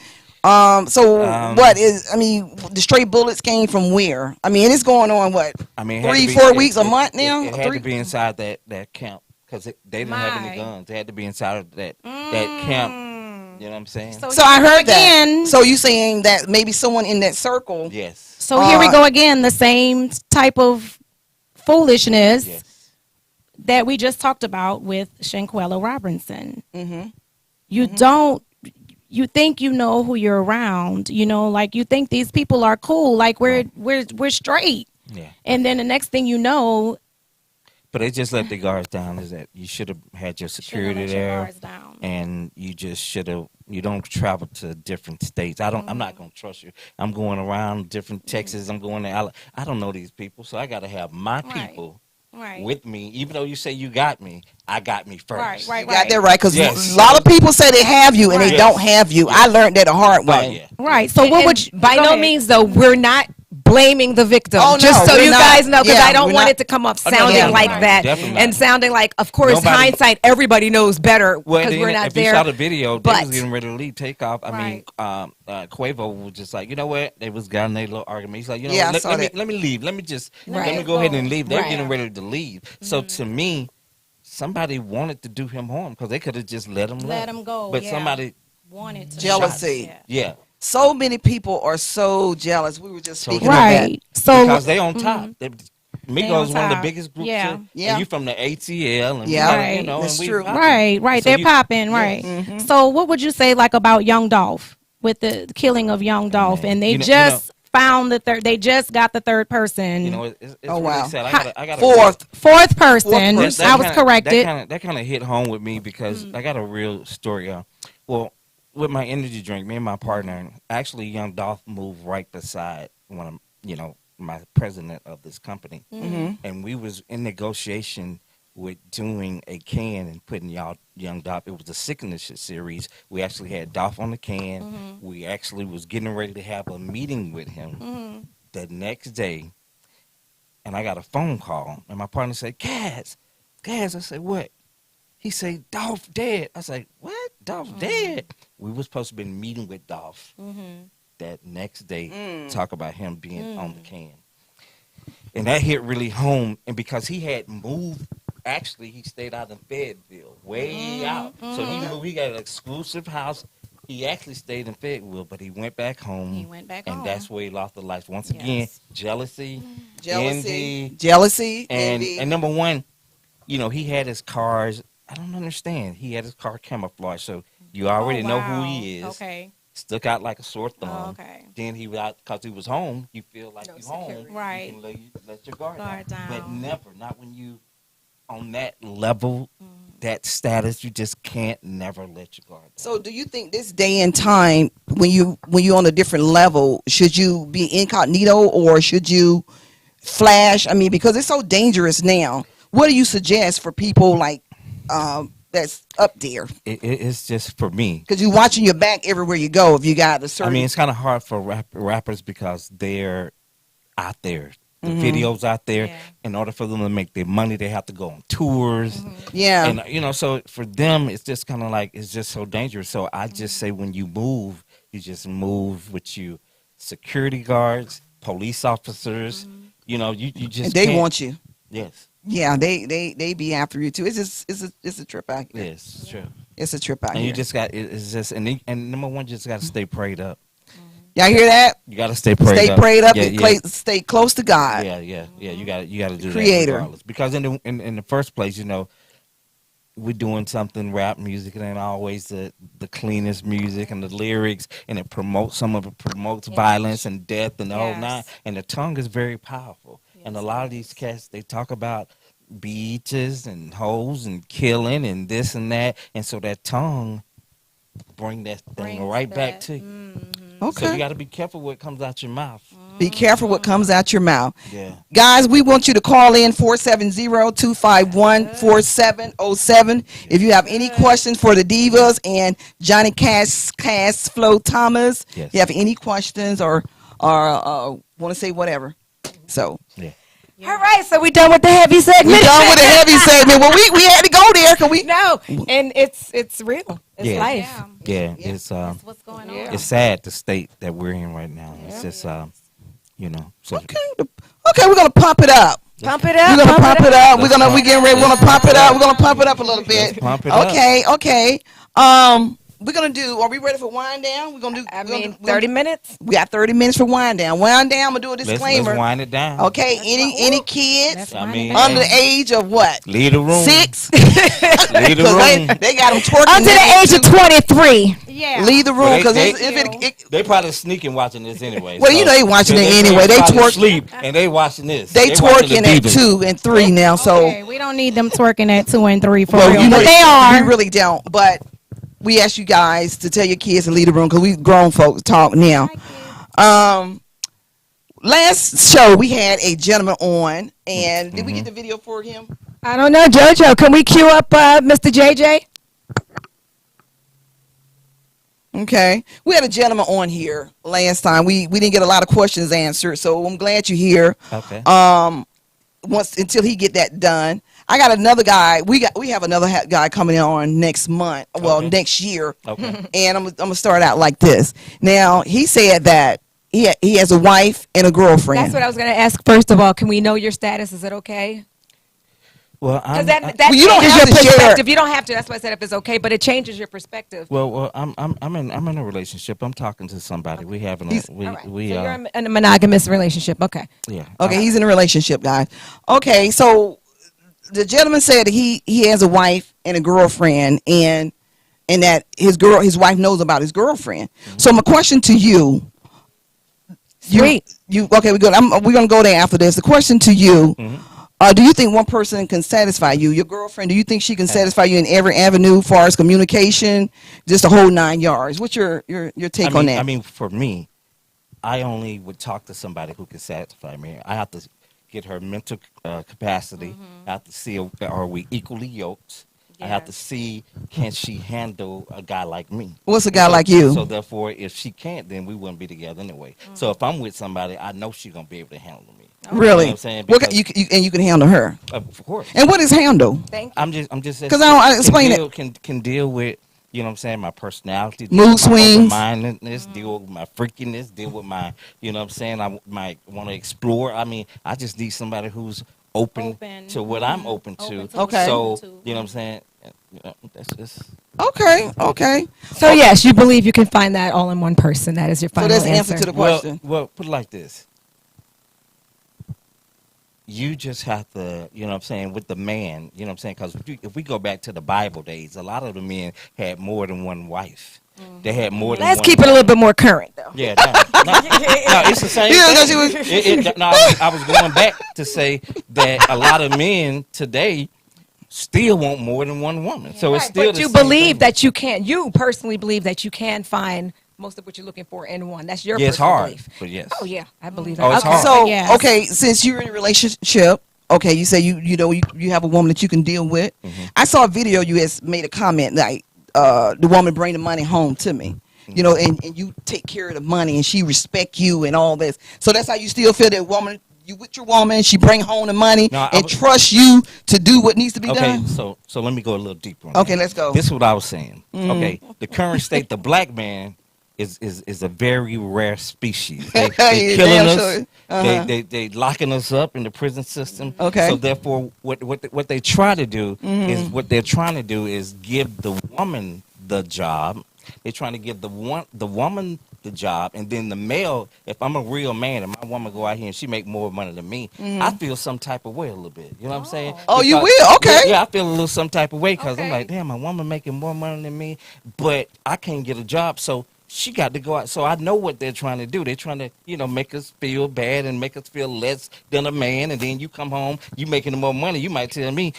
What is? I mean, the stray bullets came from where? I mean, it's going on what? I mean, 3-4 weeks, a month now. It had to be inside that camp because they didn't have any guns. They had to be inside of that camp. You know what I'm saying? So I heard again. that. So you saying that maybe someone in that circle? Yes. So here we go again, the same type of foolishness that we just talked about with Shanquella Robinson. You don't, you think you know who you're around, you know, like you think these people are cool, like we're straight. Yeah. And then the next thing you know, But they just let the guards down. Is that you should have had your security let your there, guards down. and you just should have. You don't travel to different states. I'm not gonna trust you. I'm going around different Texas. I'm going to. I don't know these people, so I got to have my people with me. Even though you say you got me, I got me first. You got that right, because Yes. a lot of people say they have you and they don't have you. I learned that the hard way. Right. So what would you, by go no ahead. means though, we're not blaming the victim. Oh, no, just so we're you not. guys know, because Yeah, I don't we're want not. it to come up Oh, no, sounding no, like no, that definitely and not. sounding like, of course, Nobody- hindsight, everybody knows better Well, because we're not if there. you saw the video, they but was getting ready to leave, take off. I mean, Quavo was just like, you know what? They was got in their little argument. He's like, you know, Yeah, I what? saw let me that. leave. Let me just let Right. me go ahead and leave. They're Right. getting ready to leave. So to me, somebody wanted to do him harm because they could have just let him go. But yeah. somebody, wanted to Jealousy. yeah, So many people are so jealous. We were just So speaking Right. of that. So because they on top. Migos on one of the top. biggest groups. Yeah. Yeah. And you from the ATL. And Yeah. you know, That's and we true. popping. Right. So They're you- popping. yes. Right. So what would you say like about Young Dolph with the killing of Young Dolph? Man. And they You know- just found the third. They just got the third person. You know, it's Oh, really wow. sad. I got Fourth person. person. I was corrected. That kind of hit home with me because I got a real story. Well, with my energy drink, me and my partner, actually, Young Dolph moved right beside one of my president of this company, and we was in negotiation with doing a can and putting Young Dolph. It was a signature series. We actually had Dolph on the can. We actually was getting ready to have a meeting with him the next day, and I got a phone call, and my partner said, Kaz. I said, what? He said, Dolph dead. I said, what? Dolph dead? We were supposed to be meeting with Dolph that next day, talk about him being on the can. And that hit really home. And because he had moved, actually, he stayed out in Fayetteville, way out. So he moved, he got an exclusive house. He actually stayed in Fayetteville, but he went back home. And that's where he lost the life. Once again, jealousy, envy, envy. And number one, he had his cars. I don't understand. He had his car camouflage, so you already know who he is. Okay. Stuck out like a sore thumb. Oh, okay. Then he was out because he was home. You feel like you're home. Right. You can let your guard down. But never, not when you on that level, that status. You just can't never let your guard down. So, do you think this day and time, when you on a different level, should you be incognito or should you flash? I mean, because it's so dangerous now. What do you suggest for people like that's up there? It's just for me. Because you're watching your back everywhere you go if you got a certain... I mean, it's kind of hard for rappers because they're out there. The videos out there. Yeah. In order for them to make their money, they have to go on tours. Yeah. And, you know, so for them, it's just kind of like, it's just so dangerous. So I just say when you move, you just move with you security guards, police officers. You know, you just and they want you. Yes. Yeah, they be after you too. It's just it's a trip out here. Yes, it's true. It's a trip out and here. You just got it's just and number one, just got to stay prayed up. Y'all hear that? You got to stay prayed up. Stay prayed up. Yeah. Stay close to God. Yeah. You got to do Creator. that regardless. Because in the first place, you know, we're doing something rap music, it ain't always the cleanest music and the lyrics, and it promotes violence and death and the whole nine. And the tongue is very powerful. And a lot of these cats, they talk about beaches and hoes and killing and this and that, and so that tongue bring that thing right back to you. Okay. So you got to be careful what comes out your mouth. Be careful what comes out your mouth. Yeah. Guys, we want you to call in 470-251-4707 if you have any questions for the Divas and Johnny Cash Flow Thomas. Yes. If you have any questions or want to say whatever. So. Yeah. All right, so we done with the heavy segment. We done with the heavy segment. Well, we had to go there because we no, and it's real. It's life. Yeah, it's what's going on. It's sad the state that we're in right now. It's just you know. So okay, we're gonna pump it up. Pump it up. We're gonna pump it up. We're getting ready. We're gonna pump it up. We're gonna pump it up a little bit. Pump it up. Okay. We're gonna do. Are we ready for wind down? We're gonna do. 30 minutes. We got 30 minutes for wind down. Wind down. I'm gonna do a disclaimer. Let's wind it down. Okay. Any kids I mean, under the age of what? Leave the room. 6. Leave the room. They got them twerking Under the age of 23. Yeah. Leave the room because they probably sneaking watching this anyway. Well, you know they watching it anyway. They twerk sleep and they watching this. They twerking at 2 and 3 now. So we don't need them twerking at 2 and 3 for well, real. you know, But they are. We really don't. But we ask you guys to tell your kids to leave the room because we grown folks talk now. Last show we had a gentleman on, and did we get the video for him? I don't know, JoJo. Can we cue up Mr. JJ? Okay, we had a gentleman on here last time. We didn't get a lot of questions answered, so I'm glad you're here. Okay. Until he get that done. I got another guy. We have another guy coming on next month. Well, next year. Okay. And I'm gonna start out like this. Now he said that he has a wife and a girlfriend. That's what I was going to ask. First of all, can we know your status? Is it okay? Well, that you don't changes have your to share. perspective. You don't have to. That's why I said if it's okay, but it changes your perspective. Well, I'm in a relationship. I'm talking to somebody. We having so you're in a monogamous relationship. Okay. Yeah. Okay, he's in a relationship, guys. Okay, so the gentleman said he has a wife and a girlfriend, and that his wife knows about his girlfriend. So my question to you. Okay, we're good. We're gonna go there after this. The question to you: do you think one person can satisfy you? Your girlfriend? Do you think she can satisfy you in every avenue, as far as communication, just the whole 9 yards? What's your take on that? I mean, for me, I only would talk to somebody who can satisfy me. I have to get her mental capacity. I have to see are we equally yoked. I have to see, can she handle a guy like me? What's a guy like you? So therefore, if she can't, then we wouldn't be together anyway. So if I'm with somebody, I know she's gonna be able to handle me. Really? You know what I'm saying? What you can handle her? Of course. And what is handle? Thank you. I'm just because I explain it. Can deal with, you know what I'm saying, my personality, mood swings, mindedness, deal with my freakiness, deal with my, you know what I'm saying, I might want to explore. I mean, I just need somebody who's open to what I'm open to. Okay. So, you know what I'm saying? That's just okay. So yes, you believe you can find that all in one person. That is your final answer. So that's the answer to the question. Well, put it like this. You just have to, you know what I'm saying, with the man, you know what I'm saying, because if we go back to the Bible days, a lot of the men had more than one wife. They had more than Let's one keep it a little bit more current, though. Yeah, no, it's the same thing. I was going back to say that a lot of men today still want more than one woman. So it's still but the you same believe thing. that you can. You personally believe that you can find most of what you're looking for in one. That's your Yeah, it's personal hard, belief. but yes. Oh yeah, I believe Oh, that. it's hard. So Yes. okay, since you're in a relationship, okay, you say you have a woman that you can deal with. I saw a video you has made a comment like the woman bring the money home to me. You know, and you take care of the money and she respect you and all this. So that's how you still feel that woman, you with your woman, she bring home the money No, and trust you to do what needs to be Okay, done. so let me go a little deeper on Okay, that. let's go. This is what I was saying. Okay, the current state, the black man is a very rare species. They Yeah, killing damn us. sure. Uh-huh. They locking us up in the prison system. Okay. So therefore, what they try to do is what they're trying to do is give the woman the job. They're trying to give the woman the job, and then the male. If I'm a real man and my woman go out here and she make more money than me, I feel some type of way a little bit. You know what I'm saying? Oh, you Because- will? Okay. Yeah, I feel a little some type of way because I'm Okay. like, damn, my woman making more money than me, but I can't get a job, so she got to go out. So I know what they're trying to do. They're trying to, make us feel bad and make us feel less than a man. And then you come home, you making more money. You might tell me,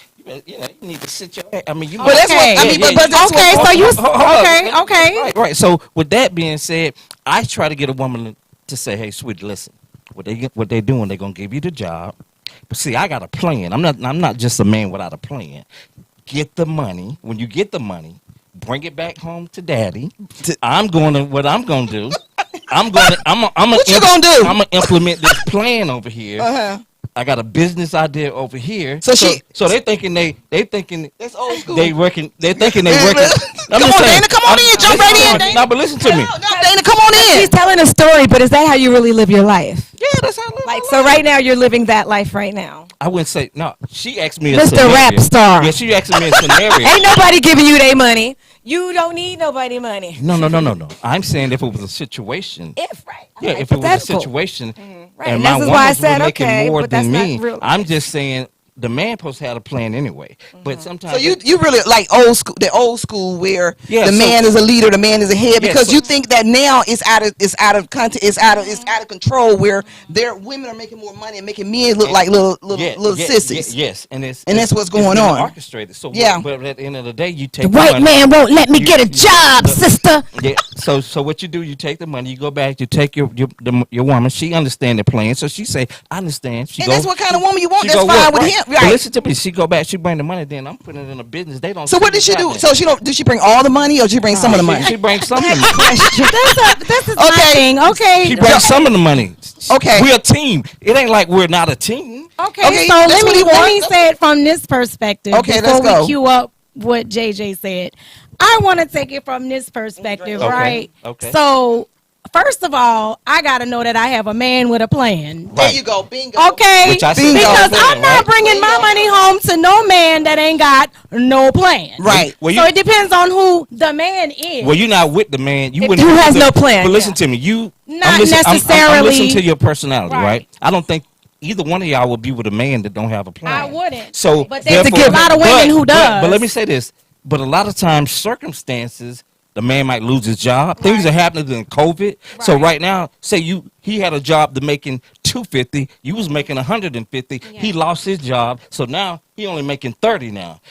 you need to sit your. I mean, you. But that's what I mean. Yeah, But that's Okay, what, so you Hold up. okay. Right. So with that being said, I try to get a woman to say, "Hey, sweetie, listen. What they doing? They're gonna give you the job. But see, I got a plan. I'm not just a man without a plan. Get the money. When you get the money, bring it back home to daddy. What I'm gonna do. What you gonna do? I'm gonna implement this plan over here. Uh-huh. I got a business idea over here. So they're thinking they thinking That's old school. they working. They're thinking they working. Come on, Dana, come on in, jump right in, Dana. No, but listen to me. No, Dana, come on in. He's telling a story, but is that how you really live your life? Yeah, that's how I live Like, my so life. right now you're living that life right now. I wouldn't say no. She asked me a Mr. scenario. Rap Star. Yeah, she asked me a scenario. Ain't nobody giving you their money. You don't need nobody money. No. I'm saying if it was a situation. If, right. Yeah, Okay, if it was a hypothetical. situation Right, and and my this is woman why I was said, making okay, more but that's than not me, real. I'm just saying the man supposed to have a plan anyway. But sometimes So you really like the old school where Yeah, the so- man is a leader, the man is a head, Yeah, because so- you think that now it's out of content, it's out of control where women are making more money and making men look like little sissies. Yes, and that's what's going being on. Orchestrated. So Yeah. but at the end of the day, you The take white money. man won't let me get a job, the- sister. Yeah. So what you do? You take the money. You go back. You take your woman. She understand the plan. So she say, I understand. She And that's what kind of woman you want. she That's go fine work, with right. him, But right? listen to me. She go back. She bring the money. Then I'm putting it in a business. They don't. So see what did she do? happening. So does she bring all the money or does she bring some of the money? She brings some of the money. This is my Okay. thing. Okay. She brings some of the money. Okay. We're a team. It ain't like we're not a team. Okay, So that's let what he me wants. say it from this perspective. Okay, before let's go. we cue up what JJ said. I want to take it from this perspective, Okay, right? okay. So first of all, I got to know that I have a man with a plan. There Right. you go. Bingo. Okay, Which I said Bingo. because plan, I'm not right? bringing my money home to no man that ain't got no plan. Right. Well, So it depends on who the man is. Well, you're not with the man. You If wouldn't. who has listen- no plan, But listen yeah. to me. You Not I'm listening necessarily- to your personality, right. Right. I don't think either one of y'all would be with a man that don't have a plan. I wouldn't. So, But there's therefore- a lot of women who does. But let me say this. But a lot of times, circumstances, the man might lose his job. Things are happening during COVID. So right now, say he had a job to making $250. You was making $150. He lost his job. So now he only making $30 now.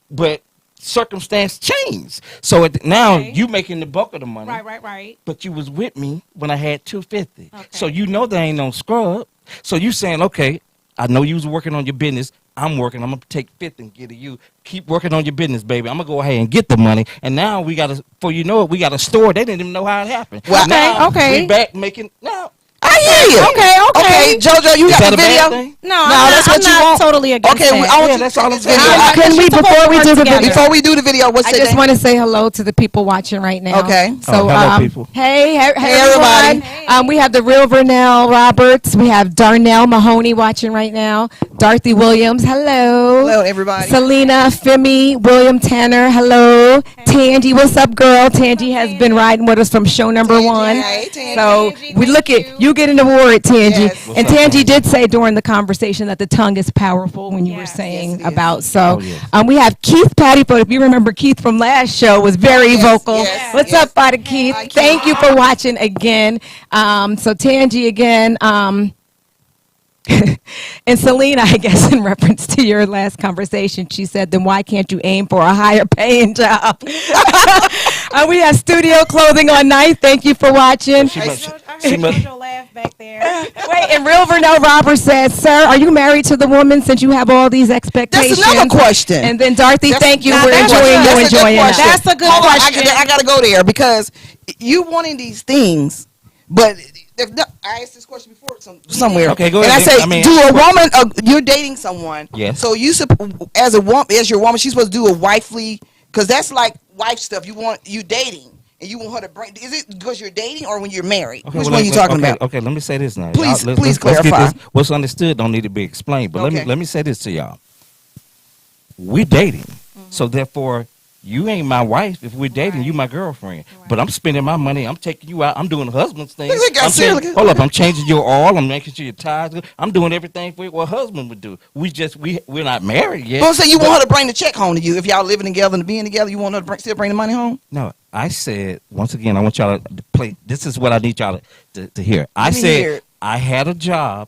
But circumstance changed. So now Okay. you making the bulk of the money. Right. But you was with me when I had 250. So you know there ain't no scrub. So you saying, okay, I know you was working on your business. I'm working. I'm gonna take 50 and get to you. Keep working on your business, baby. I'm gonna go ahead and get the money. And now we got to, before you know it, we got a store. They didn't even know how it happened. Well, now okay. we back making now. I hear you. Okay. Okay, JoJo, you Is got that the a bad video? thing? No, that's what I'm you not want. totally against Okay, that. I want Yeah, you that's to all take I'm this saying. video. Can we, before we do the video, Before we do the video, what's I the just name? want to say hello to the people watching right now. Okay. So, hello, people. Hey, everybody. everyone. We have the real Vernell Roberts. We have Darnell Mahoney watching right now. Dorothy Williams. Hello. Hello, everybody. Selena, Femi, William Tanner. Hello. Tangi, what's up, girl? Tangi has been riding with us from show number Tangi, one. hey, Tangi. So Tangi, we look thank at you get an award, Tangi. Yes. And Tangi did say during the conversation that the tongue is powerful when you were Yes. saying Yes, it is. about. So Oh, yes. we have Keith Pattyfoot. If you remember Keith from last show, was very Yes, vocal. yes, What's yes. up, Father Keith? Hi, Keith. Thank you for watching again. So Tangi again. And Selena, I guess, in reference to your last conversation, she said, then why can't you aim for a higher paying job? We have studio clothing on night. Thank you for watching. She I must- heard she must- Jojo laugh back there. Wait, and Real Vernell Roberts says, "Sir, are you married to the woman since you have all these expectations?" That's another question. And then Dorothy, thank you. Now We're that's enjoying a you good enjoying us. question. That's a good Hold on, question. I got to go there because you wanting these things, but I asked this question before somewhere. Okay, go and ahead. I say, I mean, do a woman? You're dating someone. Yes. So you as a woman, as your woman, she's supposed to do a wifely, because that's like wife stuff. You dating. And you want her to bring? Is it because you're dating or when you're married? Okay, Which well, one are you talking okay, about? Okay, let me say this now. Please, Y'all, please let's get clarify. this. What's understood don't need to be explained. But Okay. let me say this to y'all. We're dating, so therefore, you ain't my wife. If we're dating, you my girlfriend. But I'm spending my money. I'm taking you out. I'm doing husband's things. Look, I see, look at- Hold up, I'm changing your oil. I'm making sure your tires good. I'm doing everything for what a husband would do. We're not married yet. Well, so you want her to bring the check home to you if y'all living together and being together. You want her to still bring the money home? No, I said once again. I want y'all to play. This is what I need y'all to hear. I Let me hear said it. I had a job.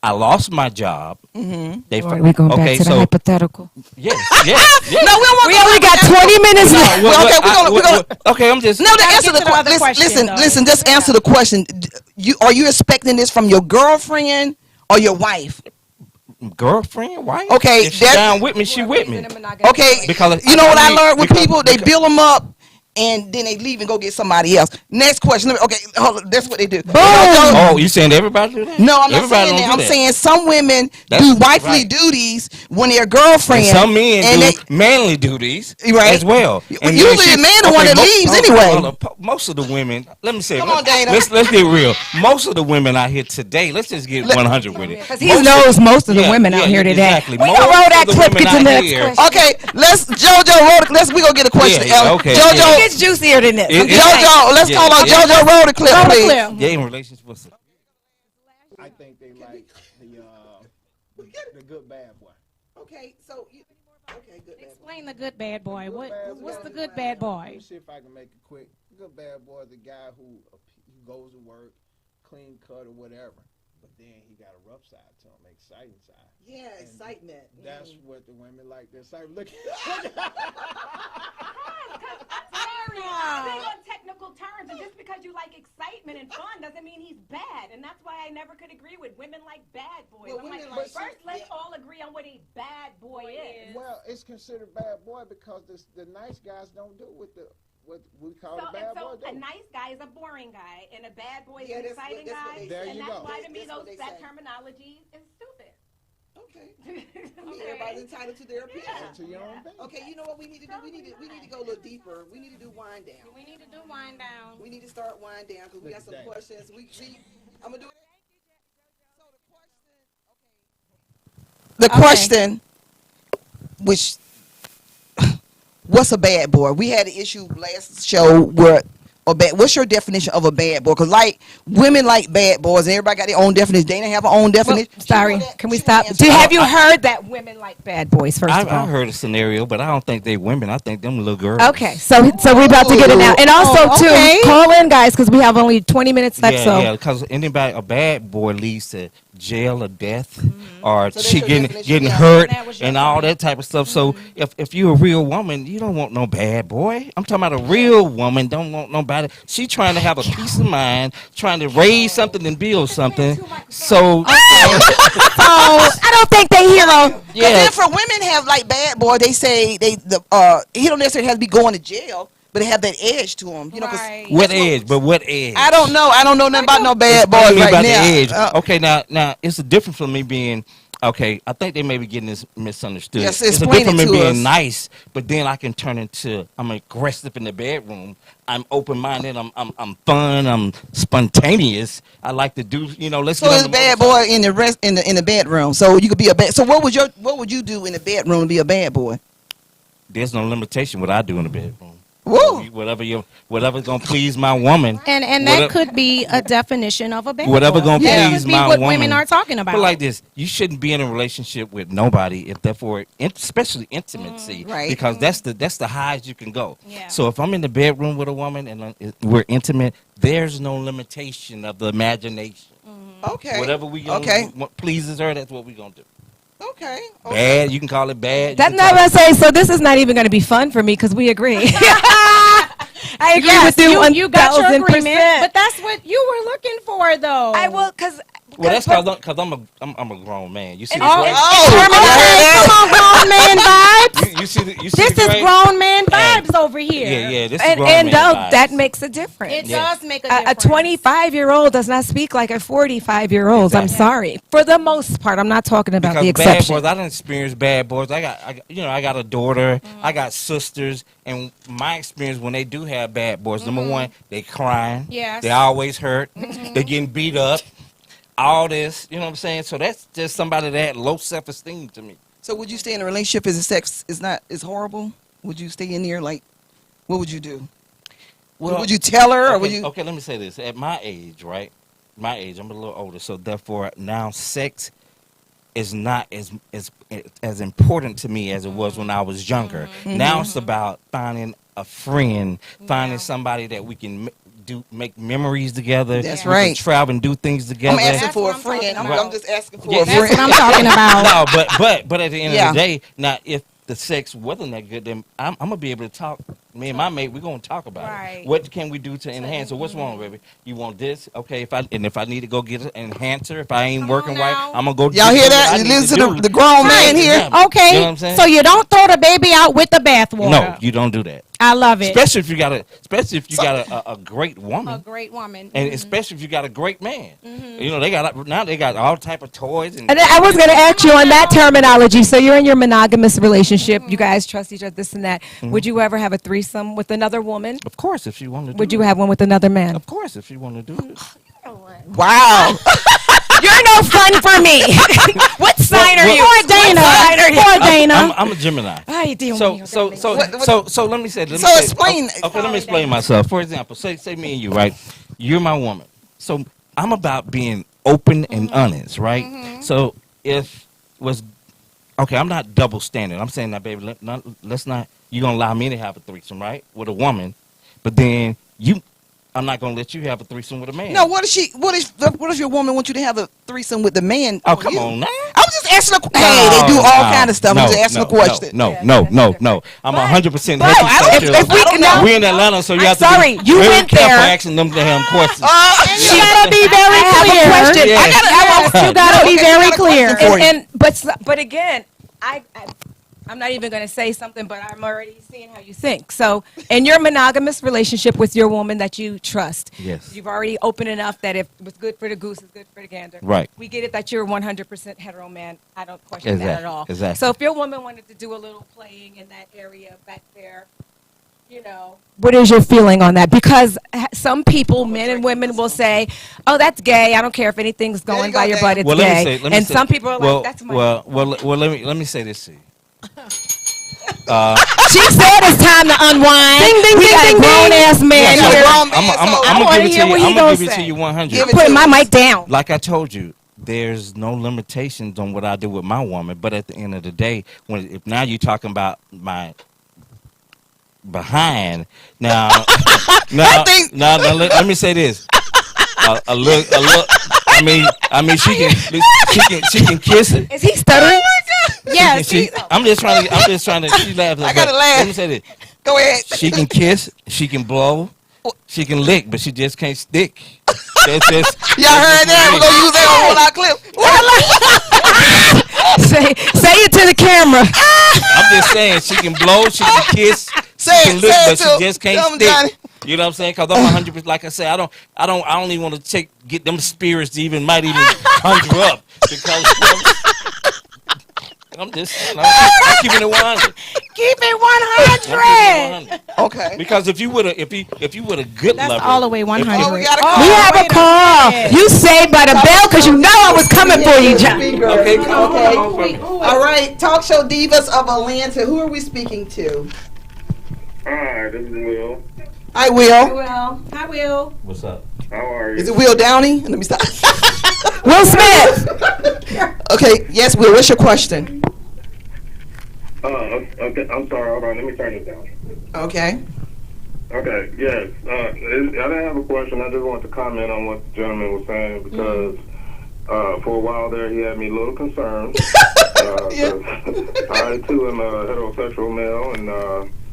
I lost my job. Mm-hmm. They Lord, we going back to the hypothetical. yes, yes. No, we don't want. We only got 20 minutes left. We're gonna. Okay, I'm just. No, to gotta answer get the to the other question. question, Listen. though. Just answer the question. Are you expecting this from your girlfriend or your wife? Girlfriend, wife. Okay, if she down with me, she with me. Okay, Because you know what I learned with because- people? They because- build them up. And then they leave and go get somebody else. Next question. Okay, hold on. That's what they do. Boom. Oh, you saying everybody do that? No, I'm not Everybody saying don't that. do I'm that. saying some women That's do wifely right. duties when they're girlfriend. And some men and do manly duties Right. as well. And Usually the man the one that leaves anyway. Most of the women, let me say, Come on, Dana. let's get real. Most of the women out here today, let's just get 100 with it. Because he knows most of the women out here today. Exactly. We Most gonna roll of that the clip. women Get to out the next here- question. Okay, we gonna get a question. Yeah, okay, JoJo, yeah. It's juicier than this. It- I'm it- just saying. JoJo, let's Yeah, call on yeah. JoJo. Roll the clip, Roll the please. clip. Yeah, in relationships with I think they like the good bad boy. Okay, so okay, good. Explain the good bad boy. Bad What's boy. the good bad Let boy? me see if I can make it quick. Good bad boy is the guy who goes to work, clean cut or whatever, but then he got a rough side to him, exciting side. Yeah, excitement. That's what the women like. They're excited. Look. Speak on technical terms, and just because you like excitement and fun doesn't mean he's bad. And that's why I never could agree with women like bad boys. Well, I'm women like, like- first let's yeah. all agree on what a bad boy is. Well, it's considered bad boy because the nice guys don't do what we call So, a bad boy. a Do. nice guy is a boring guy, and a bad boy is Yeah, an that's exciting what guy. they say. There And you that's go. why to me That's what they that say. terminology is stupid. Okay. Everybody's entitled to their opinion. Yeah. To your own thing. Okay, you know what we need to do? We need to go a little deeper. We need to do wind down. We need to do wind down. We need to start wind down because we got some Look at that. questions. I'm gonna do it. So the question, which, what's a bad boy? We had an issue last show where. What's your definition of a bad boy? Because like women like bad boys, and everybody got their own definition. Dana have her own definition. Sorry, can we stop? Have you heard that women like bad boys? First of all, I heard a scenario, but I don't think they women. I think them little girls. Okay, so we're about to get it now, and also okay. too, call in, guys, because we have only 20 minutes left. Yeah, because a bad boy leads to jail or death, or So that's she your getting definition, yeah. hurt That was your and all that type of stuff. So if you're a real woman, you don't want no bad boy. I'm talking about a real woman don't want nobody. She trying to have a peace of mind, trying to raise something and build something. So I don't think they hear. Yeah. Then for women have like bad boy, they say he don't necessarily have to be going to jail, but they have that edge to him. You know, 'cause Right. what edge? But what edge? I don't know nothing about no bad boys Explain me right about now. the edge. Okay, now it's a difference from me being. Okay, I think they may be getting this misunderstood. Yes, it's a explain difference it from me to being us. nice, but then I can turn into I'm aggressive in the bedroom. I'm open minded. I'm fun. I'm spontaneous. I like to do. Let's. So get on it's the bad motorcycle. boy in the bedroom. So you could be a bad. So what would you do in the bedroom to be a bad boy? There's no limitation what I do in the bedroom. Woo. Whatever's gonna please my woman. And that could be a definition of a bad Whatever boy. gonna That please could be my what woman. women are talking about. But like this, you shouldn't be in a relationship with nobody if therefore, especially intimacy, Right. because that's the highest you can go. Yeah. So if I'm in the bedroom with a woman and we're intimate, there's no limitation of the imagination. Okay. Whatever we gonna what pleases her, that's what we gonna do. Okay. Bad, you can call it bad. you That's can not call what I'm saying. So this is not even going to be fun for me because we agree. I agree Yes, with you. you got your agreement, 1000%. but that's what you were looking for, though. I will, because. Well, that's because I'm a grown man. You see the Oh, gray? Come on, grown man vibes. You see the This is gray? grown man vibes over here. Yeah, this is and grown and man vibes. that makes a difference. It Yes. does make a A difference. 25-year-old does not speak like a 45-year-old. I'm Exactly. sorry. For the most part, I'm not talking about Because the bad exception. boys, I didn't experience bad boys. I got a daughter. I got sisters, and my experience when they do have bad boys, number one, they crying. Yes. They always hurt. They getting beat up. All this, you know what I'm saying? So that's just somebody that had low self-esteem to me. So would you stay in a relationship if the sex is horrible? Would you stay in there like, what would you do? Well, would you tell her, or would you? Okay, let me say this. At my age, right? My age, I'm a little older, so therefore now sex is not as important to me as it was when I was younger. Now it's about finding a friend, finding somebody that we can make memories together. That's we right. Can travel and do things together. I'm asking That's for a what I'm friend. talking I'm about. just asking for Yeah, a That's friend. what I'm talking about. No, but at the end Yeah. of the day, now if the sex wasn't that good, then I'm gonna be able to talk. Me and my mate, we're gonna talk about Right. it. What can we do to enhance? So what's wrong, baby? You want this? Okay, if I need to go get an enhancer, if I ain't Come working on right, now. I'm gonna go. Y'all do hear what that? I You need listen do. to the grown man here. Yeah. Okay, You know what I'm saying? so you don't throw the baby out with the bathwater. No, you don't do that. I love it. Especially if you got a great woman. A great woman. And especially if you got a great man, you know they got all type of toys and I was going to ask you on that terminology. So you're in your monogamous relationship. You guys trust each other, this and that. Would you ever have a threesome with another woman? of course if you want to do Would you it. have one with another man? Of course if you want to do it. Wow. You're no fun for me. What sign are you? Poor Dana. What sign are you? Poor Dana. I'm a Gemini. Ay, Dios So mío, so Dios so mío. so let me say. So explain. Okay, let me explain myself. For example, say me and you, right? You're my woman. So I'm about being open and honest, right? So if was okay, I'm not double standard. I'm saying that, baby. Let's not. You're gonna allow me to have a threesome, right, with a woman, but then I'm not gonna let you have a threesome with a man. No, what if your woman wants you to have a threesome with the man? Oh, come on now. I was just asking a hey, they do all kind of stuff. I'm just asking a question. No. I'm 100% But heterosexual. if we can now, We're in Atlanta, so you I'm have to sorry, be you very went careful there. asking them damn questions. And you gotta be very I have clear. a question. Yes. You gotta be Okay, very I got a clear. question for you. But again, I'm not even going to say something, but I'm already seeing how you think. So, in your monogamous relationship with your woman that you trust, Yes. you've already opened enough that if what's good for the goose is good for the gander. Right. We get it that you're 100% hetero man. I don't question that at Exactly, all. exactly. So, if your woman wanted to do a little playing in that area back there, what is your feeling on that? Because some people, men and women, will say, "Oh, that's gay. I don't care if anything's There going you go, by your Dan. butt. It's Well, gay." let me And say- some people are like, "That's my." well, let me say this to you. She said it's time to unwind. Ding, ding, We ding, got a ding, grown ding. ass man Yeah, here. grown man, I'm so- I wanna gonna give it hear to you. what he I'm gonna gonna give it say. to you 100. Give it Putting my mic down. Like I told you, there's no limitations on what I do with my woman. But at the end of the day, if now you're talking about my behind, now let me say this. A look. I mean, she can kiss it. Is he stuttering? Yes. I'm just trying to. She laughs. I gotta but laugh. Let me say this. Go ahead. She can kiss, she can blow, she can lick, but she just can't stick. That's just, Y'all heard that? We're gonna use that on our clip. Say it to the camera. I'm just saying, she can blow, she can kiss, Say she can it, lick, say it but to she him. just Tell can't him, Johnny. stick. You know what I'm saying? Because I'm 100%. Like I said, I don't even want to get them spirits to might even conjure up because. I'm just I'm keeping it 100. Keep it I'm keeping 100. it 100. Okay. Because if you would a good That's lover, all the way 100. Oh, we got a We call. have a call. You saved by the bell because you know I was coming for you, John. Okay, come on. All right. Talk show divas of Atlanta. Who are we speaking to? Hi, this is Will. Hi, Will. Will. Hi, Will. What's up? How are you? Is it Will Downey? Let me stop. Will Smith. Okay. Yes, Will. What's your question? Okay, I'm sorry. Hold on. Let me turn this down. Okay. Okay, yes. I didn't have a question. I just wanted to comment on what the gentleman was saying because for a while there he had me a little concerned. 'Cause I too am a heterosexual male, and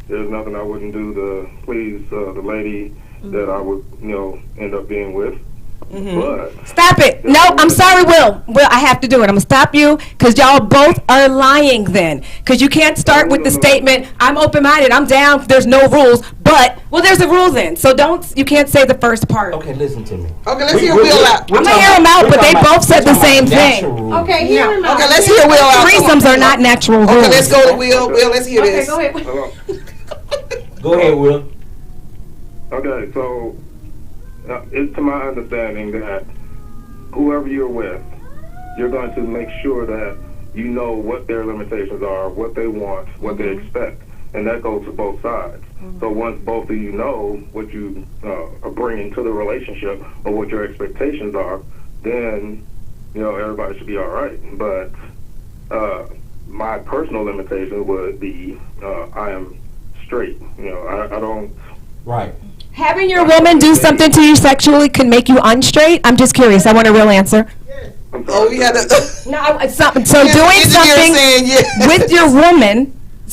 there's nothing I wouldn't do to please the lady that I would, end up being with. But Stop it. No, I'm sorry, Will. Will, I have to do it. I'm going to stop you because y'all both are lying then. Because you can't start with the statement, I'm open-minded, I'm down, there's no rules. But, well, there's a rule then. So you can't say the first part. Okay, listen to me. Okay, let's hear Will out. I'm going to hear them out, but they both said the same thing. Okay, hear him out. Okay, let's hear Will out. Threesomes are not natural rules. Okay, let's go to Will. Will, let's hear this. Okay, go ahead. hello. Go ahead, Will. Okay, so it's to my understanding that whoever you're with, you're going to make sure that you know what their limitations are, what they want, what they expect, and that goes to both sides. So once both of you know what you are bringing to the relationship or what your expectations are, then everybody should be all right. But my personal limitation would be I am straight. I don't. Right. Having your woman do something to you sexually can make you unstraight? I'm just curious. I want a real answer. Oh, we had to. No, so doing Engineer something saying yes. with your woman,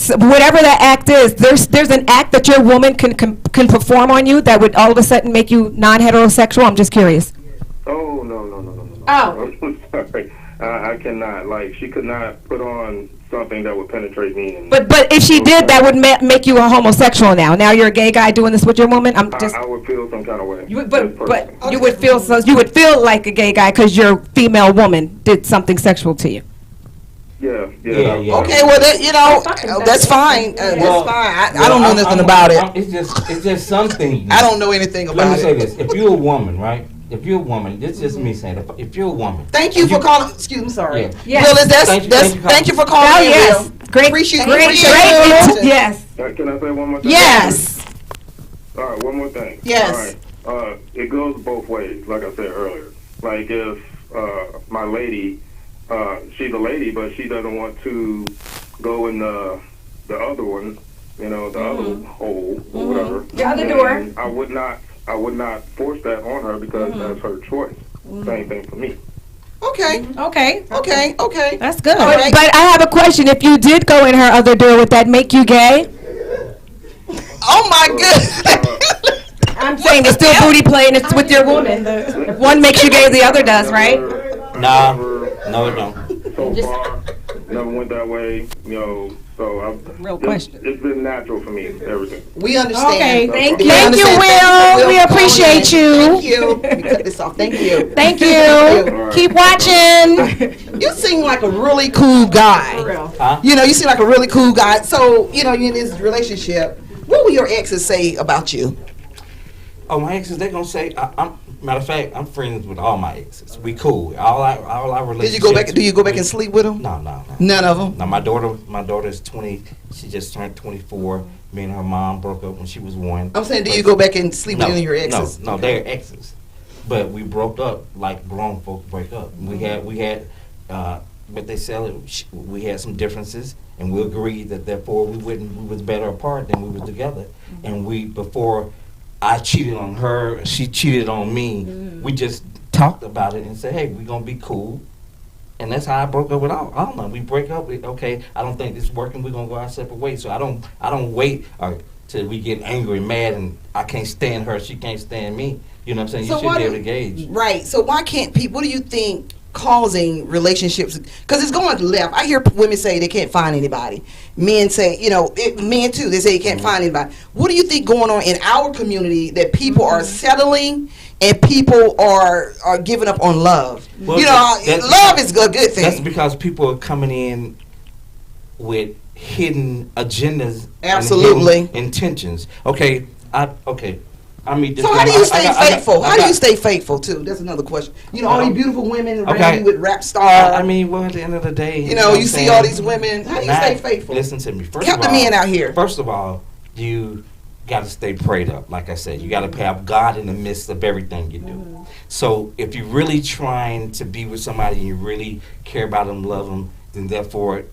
whatever that act is, there's an act that your woman can perform on you that would all of a sudden make you non-heterosexual. I'm just curious. Oh, no. Oh. I'm sorry. I cannot. Like, she could not put on something that would penetrate me. And But if she did, that would make you a homosexual now. Now you're a gay guy doing this with your woman. I'm just. I would feel some kind of way. You would, but you would feel like a gay guy because your female woman did something sexual to you. Yeah. Okay, well, that's fine. That's fine. I don't know nothing about it. It's just something. I don't know anything about Let me say it. this: if you're a woman, right? If you're a woman, this is just me saying. If you're a woman, Thank you for calling. Excuse me, sorry. Yeah. Yes. Will, Thank you for calling. Oh, in, yes. Will. Great. Appreciate Yes. Can I say one more thing? Yes. All right, one more thing. Yes. All right. It goes both ways, like I said earlier. Like if my lady, she's a lady, but she doesn't want to go in the other one, the other hole or whatever. The other then door. I would not force that on her because that's her choice. Same thing for me. Okay. Okay. That's good. All right. But I have a question. If you did go in her other door, would that make you gay? Oh my goodness. I'm saying it's still booty play and it's with your woman. If one makes you gay, the other does, right? Nah, no, it don't. So far, never went that way. Real question. It's been natural for me. Everything. We understand. Okay, Thank We you. Thank you, understand. Will. We for calling appreciate in. you. Thank you. Let me cut this off. Thank you. Thank you. Keep watching. You seem like a really cool guy. Huh? You seem like a really cool guy. So, you're in this relationship. What will your exes say about you? Oh, my exes, they're gonna say. Matter of fact, I'm friends with all my exes. We cool. All our relationships. Do you go back and sleep with them? No. None of them. Now my daughter is 20. She just turned 24. Me and her mom broke up when she was 1. I'm saying, do you go back and sleep with any of your exes? No, they're exes. But we broke up like grown folks break up. We had, but they sell it. We had some differences, and we agreed that therefore we was better apart than we was together. And before I cheated on her, she cheated on me. We just talked about it and said, hey, we're gonna be cool. And that's how I broke up with all of them. We break up. Okay, I don't think this is working. We're gonna go our separate ways. So I don't wait till we get angry, mad, and I can't stand her. She can't stand me. You know what I'm saying? You should be able to gauge. Right. So why can't people? What do you think causing relationships? Because it's going left. I hear women say they can't find anybody. Men say, men too. They say they can't find anybody. What do you think going on in our community that people are settling and people are giving up on love? Well, love is a good thing. That's because people are coming in with hidden agendas, Absolutely. and hidden intentions. Okay, I mean, so how do you stay faithful? How do you stay faithful too? That's another question. All these beautiful women around you with rap stars. I mean, well, at the end of the day, you see all these women. How do you stay faithful? Listen to me. Help the men out here. First of all, you got to stay prayed up. Like I said, you got to have God in the midst of everything you do. So if you're really trying to be with somebody and you really care about them, love them, then therefore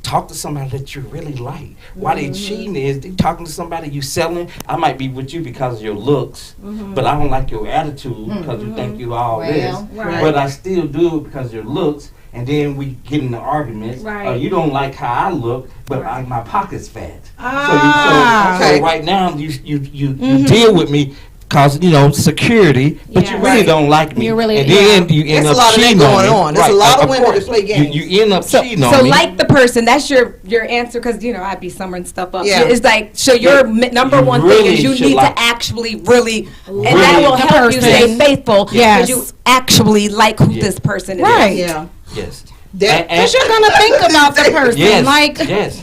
talk to somebody that you really like. Why they cheating is they talking to somebody you selling. I might be with you because of your looks, but I don't like your attitude because you think you all this. Right. But I still do it because of your looks. And then we get in the arguments. Right. You don't like how I look, but my pocket's fat. Ah. So right now you deal with me. Cause security, but you really don't like me. You really, and then you end There's up cheating on me. a lot of that going on. There's a lot of women that play games. You end up cheating on So me. like the person, that's your answer, because I'd be summing stuff up. Yeah. It's like, so your number one really thing is you should need like- to actually really, and Really that will the help you stay person. faithful, Yes. because you actually like who Yeah. this person is. Right. Yeah. Yes. Because you're gonna think about the person. Yes. Like, Yes.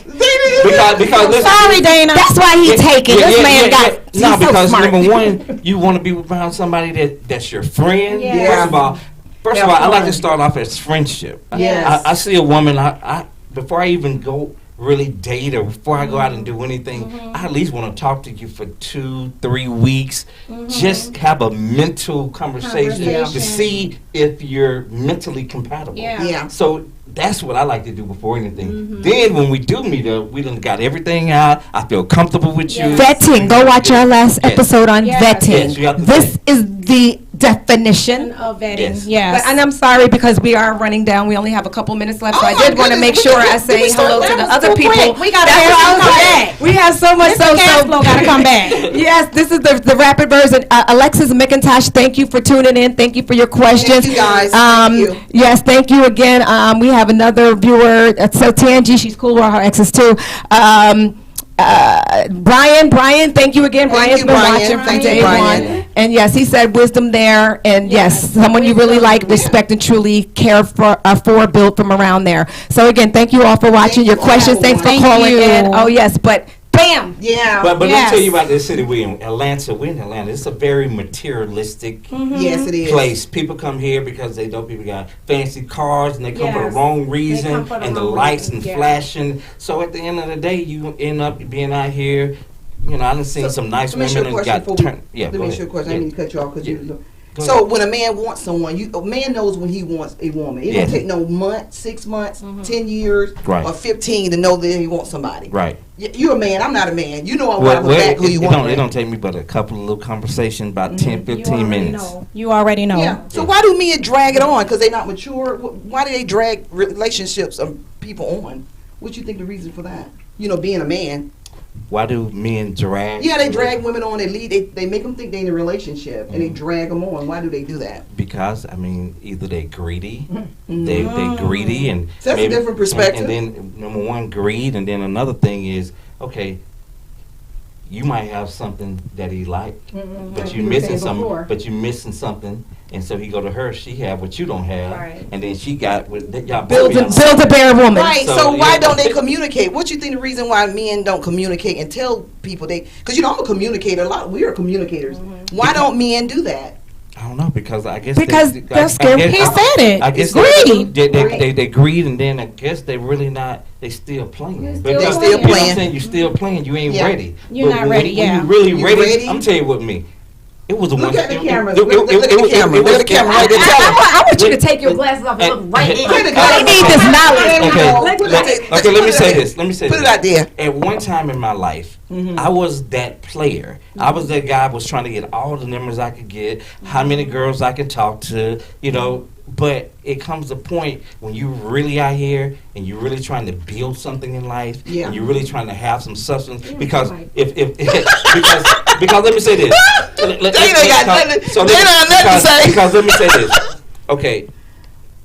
Because listen, sorry, Dana. That's why he taken. This man got. He's No, so because smart. number one, you want to be around somebody that's your friend. Yeah. First of all, I like to start off as friendship. Yes. I see a woman. I before I even go really date or before I go out and do anything, I at least want to talk to you for 2-3 weeks. Just have a mental conversation to see if you're mentally compatible. Yeah. So that's what I like to do before anything. Then when we do meet up, we done got everything out. I feel comfortable with you. Vetting. Go watch our last Yes. episode on Yes. vetting. Yes, you have to This vet. is the definition. of vetting. Yes. Yes. And I'm sorry because we are running down. We only have a couple minutes left, so Oh I my did want to goodness. make sure I Did say we start? hello to That the was other too people. quick. We gotta That have was our quick. back. We have so much. Mr. Gaslow gotta come back. Yes, this is the rapid version. Alexis McIntosh, thank you for tuning in. Thank you for your questions. Thank you, guys. Thank you. Yes, thank you again. We have another viewer. So Tangi, she's cool with her exes too. Brian, thank you again. Thank Brian's you, been Brian. watching from Thank you, day Brian. one. And yes, he said wisdom there. And yes, someone you really like, respect, and truly care for, built from around there. So again, thank you all for watching. Thank Your you, questions. Thanks for Thank calling you. in. Oh yes, but bam. Yeah. But let Yes. me tell you about this city. We're in Atlanta. We're in Atlanta. It's a very materialistic Yes, it is. place. People come here because they know people got fancy cars and they come for Yes. the wrong They reason come for the and the wrong lights reason, and yeah. flashing. So at the end of the day, you end up being out here. I done seen some nice Let me ask you women a and question got before we- turned. Yeah, Let go me ask ahead. you a question. I Yeah. didn't mean to cut you off because Yeah. you. Go So ahead. when a man wants someone, a man knows when he wants a woman. It Yeah. don't take no month, 6 months, 10 years, Right. or 15 to know that he wants somebody. Right. You're a man. I'm not a man. You know I Well, want exactly who you want. it don't take me but a couple of little conversations, about 10, 15 minutes. You already know. Yeah. So why do men drag it on? Because they're not mature. Why do they drag relationships of people on? What you think the reason for that? Being a man. Why do men drag? Yeah, they drag women on. They make them think they're in a relationship, and they drag them on. Why do they do that? Because either they greedy, they greedy, and So that's a different perspective. And then number one, greed, and then another thing is, okay, you might have something that he like, but you missing something. But you missing something, and so he go to her. She have what you don't have, Right. and then she got what y'all Build both a, got. build a bear woman. Right. So, So why yeah. don't they communicate? What you think the reason why men don't communicate and tell people because I'm a communicator. We are communicators. Why don't men do that? I don't know because I guess Because they're scared. He said it. I guess It's greedy. they greed, and then I guess they really not. They still playing. You're still you know what I'm playing. saying? You still playing. You ain't Yeah. ready. You're not ready, When yeah. you really You ready, ready? I'm telling you what me. It was a Look one. at the camera. It Look at the camera. Look at the camera right there. Tell 'em. I want you to take your glasses off and look right in. Put it I out. need this knowledge. Okay, let me say this. Put it out there. At one time in my life, I was that player. I was that guy was trying to get all the numbers I could get, how many girls I could talk to, But it comes a point when you really out here and you're really trying to build something in life, Yeah. and you're really trying to have some substance. Because because let me say this. Because let me say this. Okay.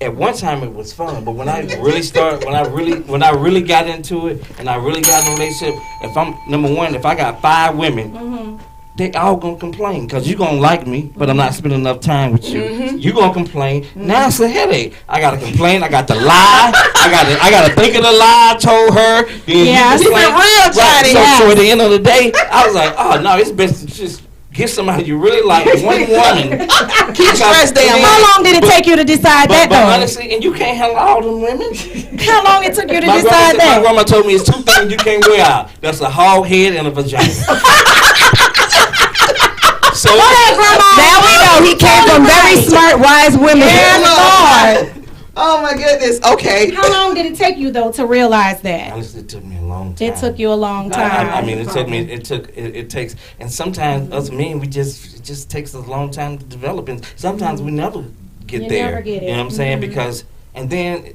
At one time it was fun, but when I really got into it, and I really got in a relationship, if I got 5 women, they all gonna complain because you gonna like me, but I'm not spending enough time with you. You gonna complain. Now it's a headache. I gotta complain. I got to lie. I gotta think of the lie I told her. Yeah, keep it real, Johnny. So at the end of the day, I was like, oh no, it's best to just get somebody you really like, one woman. Keep stress down. How long did it take you to decide that, But though? honestly, and you can't handle all them women. How long it took you to My decide my that? grandma told me it's 2 things you can't wear out. That's a hog head and a vagina. So Go ahead, Grandma. Now we know he came from very smart, wise women. Yeah, Lord. Oh my goodness. Okay. How long did it take you though to realize that? Honestly, it took me a long time. It took you a long time. I mean, it takes, and sometimes us men, it just takes us a long time to develop, and sometimes we never get You there. never get it. You know what I'm saying? Because, and then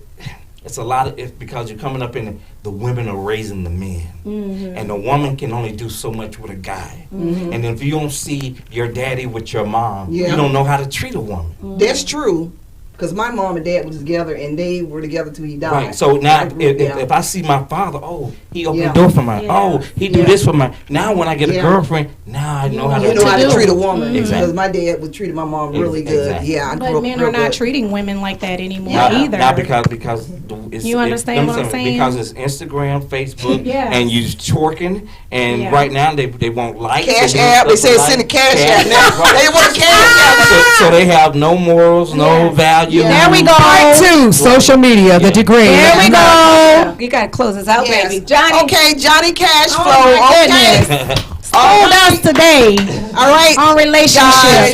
it's a lot of, because you're coming up in the women are raising the men, and the woman can only do so much with a guy. And if you don't see your daddy with your mom, you don't know how to treat a woman. That's true. Because my mom and dad was together, and they were together till he died. Right. So now, if I see my father, oh, he opened the door for my, oh, he do this for my. Now, when I get a girlfriend, now I know how to. You know how to treat a woman. Exactly. Because my dad would treat my mom really good. Exactly. Yeah, I grew But up men real are not good. treating women like that anymore Now, either. now because it's, You understand what I'm saying? Because it's Instagram, Facebook, Yes. and you twerking, and right now they want likes. Cash they app. They say send a cash app now. They want a cash app. So they have no morals, no value. There we go. Part 2, social media, the degree. There we go. You gotta close us out, Yes. baby. Johnny. Okay, Johnny Cash Flow. my Okay. Told us today All right. on relationships.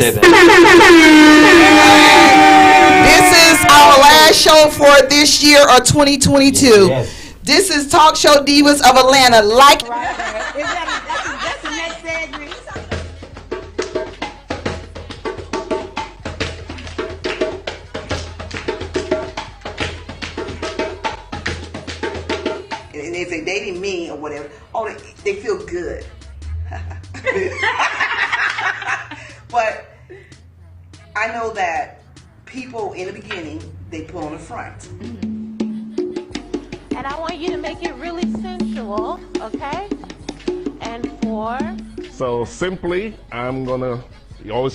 This is our last show for this year or 2022. Yes. This is Talk Show Divas of Atlanta. Like. That's the next segment. And if they're dating me or whatever, they feel good. But I know that people in the beginning, they put on the front. And I want you to make it really sensual, okay? And 4. So simply, I'm gonna, you always